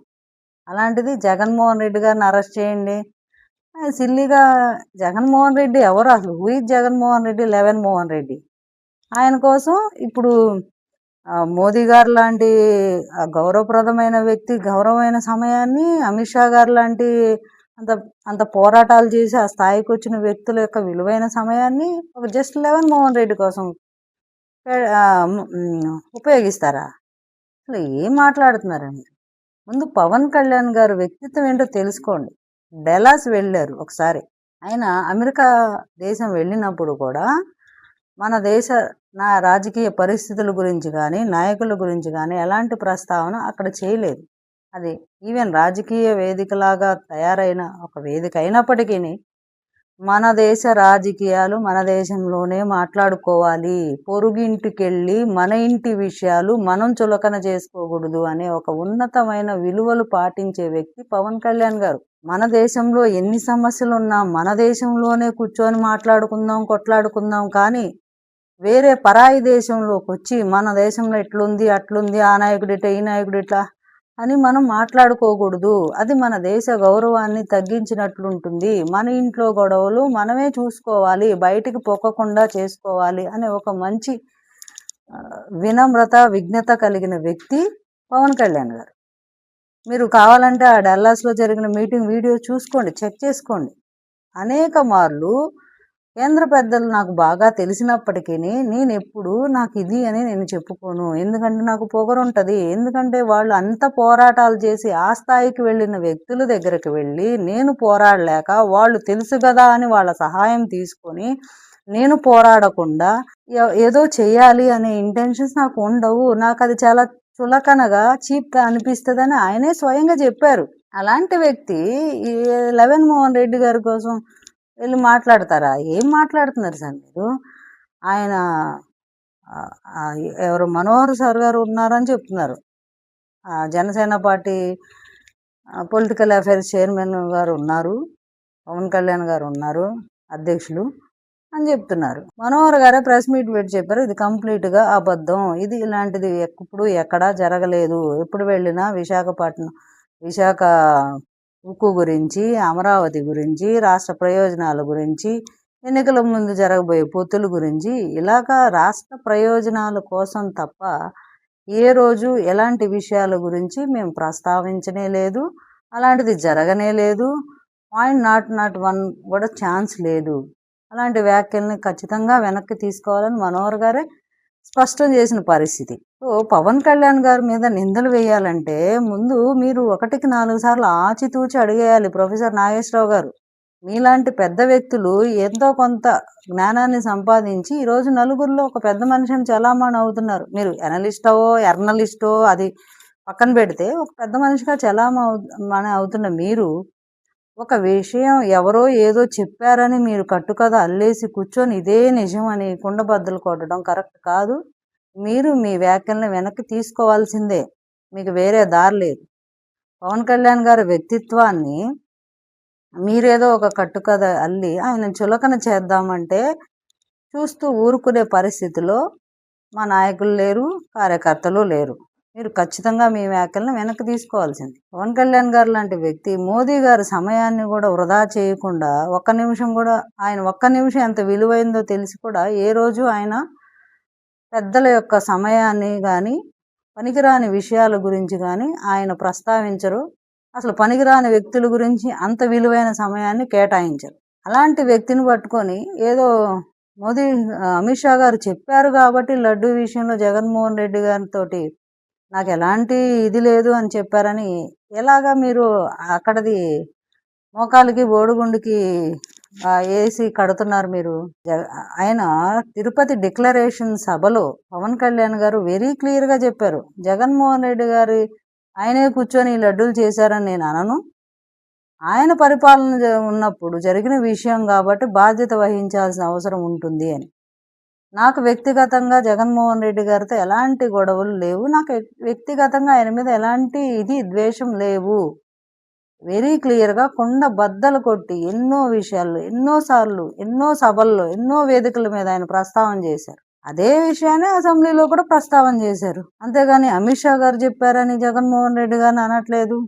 అలాంటిది జగన్మోహన్ రెడ్డి గారిని అరెస్ట్ చేయండి. సిల్లిగా జగన్మోహన్ రెడ్డి ఎవరు అసలు? Who is Jaganmohan Reddy? Eleven Mohan Reddy. ఆయన కోసం ఇప్పుడు మోదీ గారు లాంటి గౌరవప్రదమైన వ్యక్తి గౌరవమైన సమయాన్ని, అమిత్ షా గారు లాంటి అంత అంత పోరాటాలు చేసి ఆ స్థాయికి వచ్చిన వ్యక్తుల యొక్క విలువైన సమయాన్ని ఒక జస్ట్ 11 మోహన్ రెడ్డి కోసం ఉపయోగిస్తారా? అసలు ఏం మాట్లాడుతున్నారండి? ముందు పవన్ కళ్యాణ్ గారు వ్యక్తిత్వం ఏంటో తెలుసుకోండి. డెలాస్ వెళ్ళారు ఒకసారి. ఆయన అమెరికా దేశం వెళ్ళినప్పుడు కూడా మన దేశ రాజకీయ పరిస్థితుల గురించి కానీ, నాయకుల గురించి కానీ ఎలాంటి ప్రస్తావన అక్కడ చేయలేదు. అది ఈవెన్ రాజకీయ వేదికలాగా తయారైన ఒక వేదిక అయినప్పటికీ మన దేశ రాజకీయాలు మన దేశంలోనే మాట్లాడుకోవాలి, పొరుగింటికెళ్ళి మన ఇంటి విషయాలు మనం చులకన చేసుకోకూడదు అనే ఒక ఉన్నతమైన విలువలు పాటించే వ్యక్తి పవన్ కళ్యాణ్ గారు. మన దేశంలో ఎన్ని సమస్యలు ఉన్నా మన దేశంలోనే కూర్చొని మాట్లాడుకుందాం, కొట్లాడుకుందాం. కానీ వేరే పరాయి దేశంలోకి వచ్చి మన దేశంలో ఎట్లుంది అట్లుంది, ఆ నాయకుడిట ఈ నాయకుడిట అని మనం మాట్లాడుకోకూడదు. అది మన దేశ గౌరవాన్ని తగ్గించినట్లుంటుంది. మన ఇంట్లో గొడవలు మనమే చూసుకోవాలి, బయటికి పొక్కకుండా చేసుకోవాలి అనే ఒక మంచి వినమ్రత విజ్ఞత కలిగిన వ్యక్తి పవన్ కళ్యాణ్ గారు. మీరు కావాలంటే ఆ డల్లాస్లో జరిగిన మీటింగ్ వీడియో చూసుకోండి, చెక్ చేసుకోండి. అనేక మార్లు కేంద్ర పెద్దలు నాకు బాగా తెలిసినప్పటికీ నేను ఎప్పుడు నాకు ఇది అని నేను చెప్పుకోను. ఎందుకంటే నాకు పొగరు ఉంటుంది. ఎందుకంటే వాళ్ళు అంత పోరాటాలు చేసి ఆ స్థాయికి వెళ్ళిన వ్యక్తుల దగ్గరికి వెళ్ళి నేను పోరాడలేక వాళ్ళు తెలుసు కదా అని వాళ్ళ సహాయం తీసుకొని నేను పోరాడకుండా ఏదో చెయ్యాలి అనే ఇంటెన్షన్స్ నాకు ఉండవు. నాకు అది చాలా చులకనగా చీప్గా అనిపిస్తుందని ఆయనే స్వయంగా చెప్పారు. అలాంటి వ్యక్తి 11 మోహన్ రెడ్డి గారి కోసం వెళ్ళి మాట్లాడతారా? ఏం మాట్లాడుతున్నారు సార్ మీరు? ఆయన ఎవరు మనోహర్ సార్ గారు ఉన్నారని చెప్తున్నారు. Janasena party political affairs chairman గారు ఉన్నారు, పవన్ కళ్యాణ్ గారు ఉన్నారు, అధ్యక్షులు అని చెప్తున్నారు. మనోహర్ గారే ప్రెస్ మీట్ పెట్టి చెప్పారు, ఇది కంప్లీట్గా అబద్ధం, ఇది ఇలాంటిది ఎప్పుడు ఎక్కడా జరగలేదు. ఎప్పుడు వెళ్ళినా విశాఖ ఉక్కు గురించి, అమరావతి గురించి, రాష్ట్ర ప్రయోజనాల గురించి, ఎన్నికల ముందు జరగబోయే పొత్తుల గురించి, ఇలాగా రాష్ట్ర ప్రయోజనాల కోసం తప్ప ఏ రోజు ఎలాంటి విషయాల గురించి మేము ప్రస్తావించనే లేదు. అలాంటిది జరగనే లేదు. నాట్ వన్ కూడా ఛాన్స్ లేదు. అలాంటి వ్యాఖ్యల్ని ఖచ్చితంగా వెనక్కి తీసుకోవాలని మనోహర్ గారే స్పష్టం చేసిన పరిస్థితి. సో పవన్ కళ్యాణ్ గారి మీద నిందలు వేయాలంటే ముందు మీరు 1కి 4 సార్లు ఆచితూచి అడిగేయాలి. ప్రొఫెసర్ నాగేశ్వరరావు గారు మీలాంటి పెద్ద వ్యక్తులు ఎంతో కొంత జ్ఞానాన్ని సంపాదించి ఈరోజు నలుగురిలో ఒక పెద్ద మనిషిని చలామణి అవుతున్నారు. మీరు ఎర్నలిస్టో అది పక్కన పెడితే ఒక పెద్ద మనిషిగా చలామణి అవుతున్న మీరు ఒక విషయం ఎవరో ఏదో చెప్పారని మీరు కట్టుకథ అల్లేసి కూర్చొని ఇదే నిజం అని కుండబద్దలు కొట్టడం కరెక్ట్ కాదు. మీరు మీ వ్యాఖ్యల్ని వెనక్కి తీసుకోవాల్సిందే, మీకు వేరే దారి లేదు. పవన్ కళ్యాణ్ గారి వ్యక్తిత్వాన్ని మీరేదో ఒక కట్టుకథ అల్లి ఆయన చులకన చేద్దామంటే చూస్తూ ఊరుకునే పరిస్థితిలో మా నాయకులు లేరు, కార్యకర్తలు లేరు. మీరు ఖచ్చితంగా మీ వ్యాఖ్యలను వెనక్కి తీసుకోవాల్సింది. పవన్ కళ్యాణ్ గారు లాంటి వ్యక్తి మోదీ గారి సమయాన్ని కూడా వృధా చేయకుండా ఒక్క నిమిషం ఎంత విలువైందో తెలిసి కూడా ఏ రోజు ఆయన పెద్దల యొక్క సమయాన్ని కానీ పనికిరాని విషయాల గురించి కానీ ఆయన ప్రస్తావించరు. అసలు పనికిరాని వ్యక్తుల గురించి అంత విలువైన సమయాన్ని కేటాయించరు. అలాంటి వ్యక్తిని పట్టుకొని ఏదో అమిత్ షా గారు చెప్పారు కాబట్టి లడ్డూ విషయంలో జగన్మోహన్ రెడ్డి గారితో నాకు ఎలాంటి ఇది లేదు అని చెప్పారని ఎలాగా మీరు అక్కడది మోకాలికి బోడిగుండుకి వేసి కడుతున్నారు మీరు. ఆయన తిరుపతి డిక్లరేషన్ సభలో పవన్ కళ్యాణ్ గారు వెరీ క్లియర్గా చెప్పారు, జగన్మోహన్ రెడ్డి గారు ఆయనే కూర్చొని లడ్డూలు చేశారని నేను అనను. ఆయన పరిపాలన ఉన్నప్పుడు జరిగిన విషయం కాబట్టి బాధ్యత వహించాల్సిన అవసరం ఉంటుంది అని. నాకు వ్యక్తిగతంగా జగన్మోహన్ రెడ్డి గారితో ఎలాంటి గొడవలు లేవు. నాకు వ్యక్తిగతంగా ఆయన మీద ఎలాంటి ద్వేషం లేవు. వెరీ క్లియర్గా కొండ బద్దలు కొట్టి ఎన్నో విషయాల్లో, ఎన్నోసార్లు, ఎన్నో సభల్లో, ఎన్నో వేదికల మీద ఆయన ప్రస్తావన చేశారు. అదే విషయాన్ని అసెంబ్లీలో కూడా ప్రస్తావన చేశారు. అంతేగాని అమిత్ షా గారు చెప్పారని జగన్మోహన్ రెడ్డి గారిని అనట్లేదు,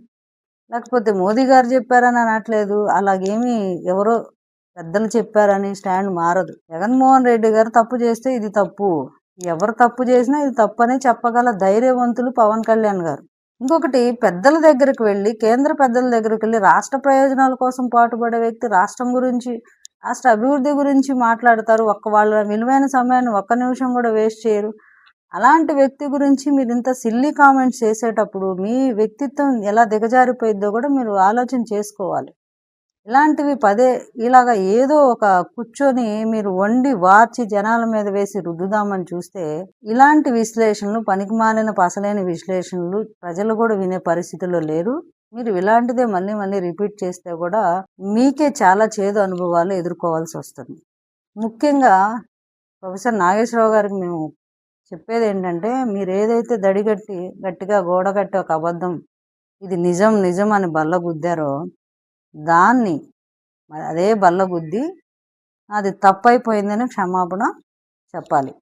లేకపోతే మోదీ గారు చెప్పారని అనట్లేదు. అలాగేమి ఎవరో పెద్దలు చెప్పారని స్టాండ్ మారదు. జగన్మోహన్ రెడ్డి గారు తప్పు చేస్తే ఇది తప్పు, ఎవరు తప్పు చేసినా ఇది తప్పు అని చెప్పగల ధైర్యవంతులు పవన్ కళ్యాణ్ గారు. ఇంకొకటి, పెద్దల దగ్గరికి వెళ్ళి, కేంద్ర పెద్దల దగ్గరికి వెళ్ళి రాష్ట్ర ప్రయోజనాల కోసం పాటుపడే వ్యక్తి రాష్ట్రం గురించి, రాష్ట్ర అభివృద్ధి గురించి మాట్లాడతారు. వాళ్ళ విలువైన సమయాన్ని ఒక్క నిమిషం కూడా వేస్ట్ చేయరు. అలాంటి వ్యక్తి గురించి మీరు ఇంత సిల్లీ కామెంట్స్ చేసేటప్పుడు మీ వ్యక్తిత్వం ఎలా దిగజారిపోయిద్దో కూడా మీరు ఆలోచన చేసుకోవాలి. ఇలాంటివి ఇలాగా ఏదో ఒక కూర్చొని మీరు వండి వార్చి జనాల మీద వేసి రుద్దుదామని చూస్తే ఇలాంటి విశ్లేషణలు, పనికిమాలిన పసలేని విశ్లేషణలు ప్రజలు కూడా వినే పరిస్థితిలో లేరు. మీరు ఇలాంటిదే మళ్ళీ మళ్ళీ రిపీట్ చేస్తే కూడా మీకే చాలా చేదు అనుభవాలు ఎదుర్కోవాల్సి వస్తుంది. ముఖ్యంగా ప్రొఫెసర్ నాగేశ్వరరావు గారికి మేము చెప్పేది ఏంటంటే, మీరు ఏదైతే గట్టిగా గోడగట్టి ఒక అబద్ధం ఇది నిజం నిజం అని బల్లగుద్దారో దాన్ని అదే బల్లగుద్ది అది తప్పైపోయిందని క్షమాపణ చెప్పాలి.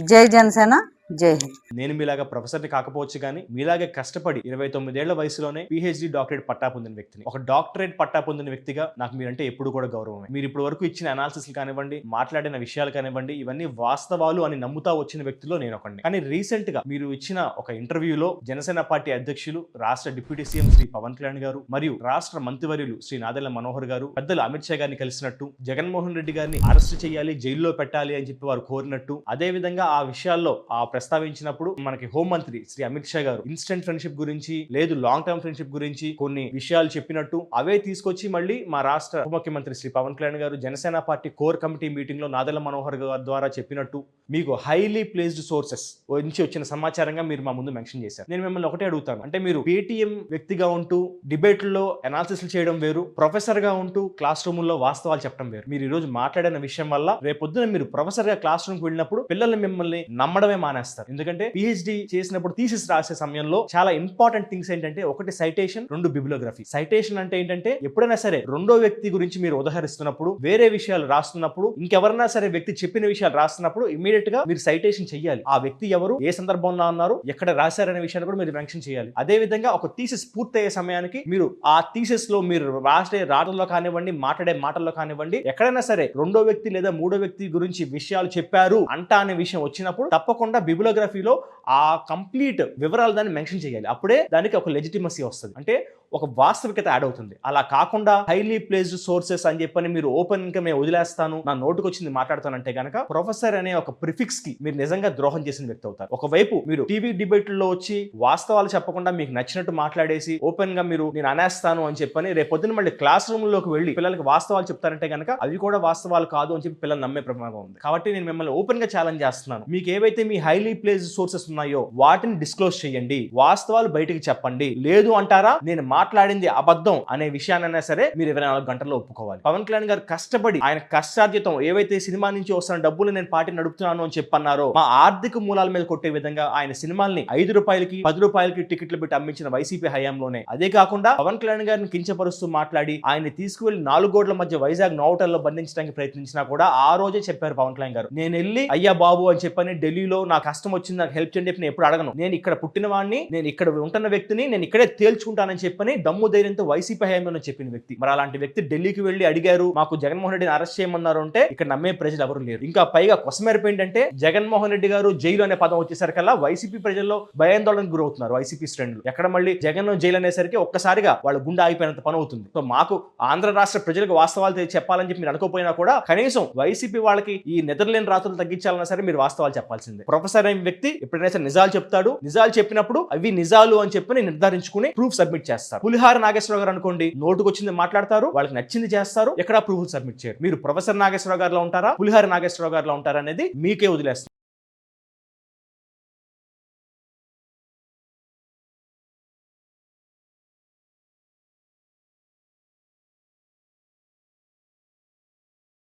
జై జనసేన, జై హింద్. నేను మీలాగా ప్రొఫెసర్ని కాకపోవచ్చు కానీ మీలాగే కష్టపడి 29 ఏళ్ల వయసులోనే PhD డాక్టరేట్ పట్టా పొందిన వ్యక్తిని. ఒక డాక్టరేట్ పట్టా పొందిన వ్యక్తిగా నాకు మీరంటే ఎప్పుడు కూడా గౌరవమే. మీరు ఇప్పటి వరకు ఇచ్చిన అనాలిసిస్ కానివ్వండి, మాట్లాడిన విషయాలు కానివ్వండి, ఇవన్నీ వాస్తవాలు అని నమ్ముతా వచ్చిన వ్యక్తిలో నేను ఒకడిని. కానీ రీసెంట్ గా మీరు ఇచ్చిన ఒక ఇంటర్వ్యూలో జనసేన పార్టీ అధ్యక్షులు, రాష్ట్ర డిప్యూటీ సీఎం శ్రీ పవన్ కళ్యాణ్ గారు మరియు రాష్ట్ర మంత్రివర్యులు శ్రీ నాదెళ్ల మనోహర్ గారు పెద్దలు అమిత్ షా గారిని కలిసినట్టు, జగన్మోహన్ రెడ్డి గారిని అరెస్ట్ చేయాలి, జైల్లో పెట్టాలి అని చెప్పి వారు కోరినట్టు, అదే విధంగా ఆ విషయాల్లో ప్రస్తావించినప్పుడు మనకి హోంమంత్రి శ్రీ అమిత్ షా గారు ఇన్స్టెంట్ ఫ్రెండ్షిప్ గురించి, లేదు లాంగ్ టర్మ్ ఫ్రెండ్షిప్ గురించి కొన్ని విషయాలు చెప్పినట్టు, అవే తీసుకొచ్చి మళ్ళీ మా రాష్ట్ర ఉప ముఖ్యమంత్రి శ్రీ పవన్ కళ్యాణ్ గారు Janasena party core committee meeting లో నాదెళ్ల మనోహర్ గారి ద్వారా చెప్పినట్టు మీకు హైలీ ప్లేస్డ్ సోర్సెస్ నుంచి వచ్చిన సమాచారంగా మీరు మా ముందు మెన్షన్ చేశారు. నేను మిమ్మల్ని ఒకటే అడుగుతాను, అంటే మీరు పేటీఎం వ్యక్తిగా ఉంటూ డిబేట్లలో అనాలిసిస్ చేయడం వేరు, ప్రొఫెసర్ గా ఉంటూ క్లాస్ రూమ్ లో వాస్తవాలు చెప్పడం వేరు. మీరు ఈ రోజు మాట్లాడిన విషయం వల్ల రేపొద్దున మీరు ప్రొఫెసర్ గా క్లాస్ రూమ్ కి వెళ్ళినప్పుడు పిల్లలు మిమ్మల్ని నమ్మడమే మానేస్తారు. ఎందుకంటే PhD చేసినప్పుడు థీసిస్ రాసే సమయంలో చాలా ఇంపార్టెంట్ థింగ్స్ ఏంటంటే, ఒకటి సైటేషన్, రెండు బిబ్లియోగ్రఫీ. సైటేషన్ అంటే ఏంటంటే, ఎప్పుడైనా సరే రెండో వ్యక్తి గురించి మీరు ఉదహరిస్తున్నప్పుడు, వేరే విషయాలు రాస్తున్నప్పుడు, ఇంకెవరన్నా సరే వ్యక్తి చెప్పిన విషయాలు రాస్తున్నప్పుడు ఇమీడియట్ గా మీరు సైటేషన్ చేయాలి. ఆ వ్యక్తి ఎవరు, ఏ సందర్భంలో అన్నారు, ఎక్కడ రాశారనే విషయాన్ని కూడా మీరు మెన్షన్ చేయాలి. అదే విధంగా ఒక థీసిస్ పూర్తయ్యే సమయానికి మీరు ఆ థీసిస్ లో మీరు రాసే రాటల్లో కానివ్వండి, మాట్లాడే మాటల్లో కానివ్వండి, ఎక్కడైనా సరే రెండో వ్యక్తి లేదా మూడో వ్యక్తి గురించి విషయాలు చెప్పారు అనే విషయం వచ్చినప్పుడు తప్పకుండా బిబ్లియోగ్రఫీలో ఆ కంప్లీట్ వివరాలు దాన్ని మెన్షన్ చేయాలి. అప్పుడే దానికి ఒక లెజిటిమసీ వస్తుంది, అంటే ఒక వాస్తవికత యాడ్ అవుతుంది. అలా కాకుండా హైలీ ప్లేస్డ్ సోర్సెస్ అని చెప్పని మీరు ఓపెన్ గా నేను వదిలేస్తాను, నా నోటుకు వచ్చింది మాట్లాడతానంటే కనుక ప్రొఫెసర్ అనే ఒక ప్రిఫిక్స్ కి మీరు నిజంగా ద్రోహం చేసిన వ్యక్తి అవుతారు. ఒకవైపు మీరు టీవీ డిబేట్లలో వచ్చి వాస్తవాలు చెప్పకుండా మీకు నచ్చినట్టు మాట్లాడేసి ఓపెన్ గా మీరు నేను అనేస్తాను అని చెప్పని రేపొద్దున మళ్ళీ క్లాస్ రూమ్ లోకి వెళ్ళి పిల్లలకి వాస్తవాలు చెప్తారంటే కనుక అవి కూడా వాస్తవాలు కాదు అని చెప్పి పిల్లలు నమ్మే ప్రమాదం ఉంది. కాబట్టి నేను మిమ్మల్ని ఓపెన్ గా ఛాలెంజ్ చేస్తున్నాను, మీకు ఏవైతే మీ హైలీ ప్లేస్డ్ సోర్సెస్ ఉన్నాయో వాటిని డిస్క్లోజ్ చేయండి, వాస్తవాలు బయటికి చెప్పండి. లేదు అంటారా, నేను మాట్లాడింది అబద్ధం అనే విషయాన్నైనా సరే మీరు 24 గంటల్లో ఒప్పుకోవాలి. పవన్ కళ్యాణ్ గారు కష్టపడి ఆయన కష్టార్జితం ఏవైతే సినిమా నుంచి వస్తున్న డబ్బులు నేను పార్టీ నడుపుతున్నాను అని చెప్పన్నారో, మా ఆర్థిక మూలాల మీద కొట్టే విధంగా ఆయన సినిమాల్ని 5 రూపాయలకి 10 రూపాయలకి టికెట్లు పెట్టి అమ్మించిన వైసీపీ హయాంలోనే. అదే కాకుండా పవన్ కళ్యాణ్ గారిని కించపరుస్తూ మాట్లాడి ఆయన తీసుకువెళ్లి 4 గోడల మధ్య వైజాగ్ నోటల్లో బంధించడానికి ప్రయత్నించినా కూడా ఆ రోజే చెప్పారు పవన్ కళ్యాణ్ గారు, నేను వెళ్ళి అయ్యా బాబు అని చెప్పని ఢిల్లీలో నా కష్టం వచ్చింది నాకు హెల్ప్ చేయండి చెప్పి ఎప్పుడు అడగను, నేను ఇక్కడ పుట్టిన వాడిని, నేను ఇక్కడ ఉంటున్న వ్యక్తిని, నేను ఇక్కడే తేల్చుకుంటానని చెప్పని దమ్ము ధైర్యంతో వైసీపీ హయాంలో చెప్పిన వ్యక్తి. మరి అలాంటి వ్యక్తి ఢిల్లీకి వెళ్లి అడిగారు మాకు జగన్మోహన్ రెడ్డిని అరెస్ట్ చేయమన్నారు అంటే ఇక్కడ నమ్మే ప్రజలు ఎవరు లేరు. ఇంకా పైగా కొసమెరుపు ఏంటంటే, జగన్మోహన్ రెడ్డి గారు జైలు అనే పదం వచ్చేసరికల్లా వైసీపీ ప్రజల్లో భయాందోళనకు గురవుతున్నారు. వైసీపీ శ్రేణులు ఎక్కడ మళ్ళీ జగన్ జైలు అనేసరికి ఒక్కసారిగా వాళ్ళ గుండె ఆగిపోయినంత పని అవుతుంది. సో మాకు ఆంధ్ర రాష్ట్ర ప్రజలకు వాస్తవాలు చెప్పాలని చెప్పి మీరు అనుకోపోయినా కూడా కనీసం వైసీపీ వాళ్ళకి ఈ నిద్రలేని రాత్రులు తగ్గించాలన్నా సరే మీరు వాస్తవాలు చెప్పాల్సిందే. ప్రొఫెసర్ అనే వ్యక్తి ఎప్పుడైనా సరే నిజాలు చెప్తాడు, నిజాలు చెప్పినప్పుడు అవి నిజాలు అని చెప్పి నిర్ధారించుకుని ప్రూఫ్ సబ్మిట్ చేస్తారు. పులిహార నాగేశ్వరరావు గారు అనుకోండి, నోటుకు వచ్చింది మాట్లాడతారు, వాళ్ళకి నచ్చింది చేస్తారు, ఎక్కడ ప్రూఫ్ సబ్మిట్ చేయరు. మీరు ప్రొఫెసర్ నాగేశ్వరరావు గారిలో ఉంటారా, పులిహార నాగేశ్వరరావు గారిలో ఉంటారా అనేది మీకే వదిలేస్తారు.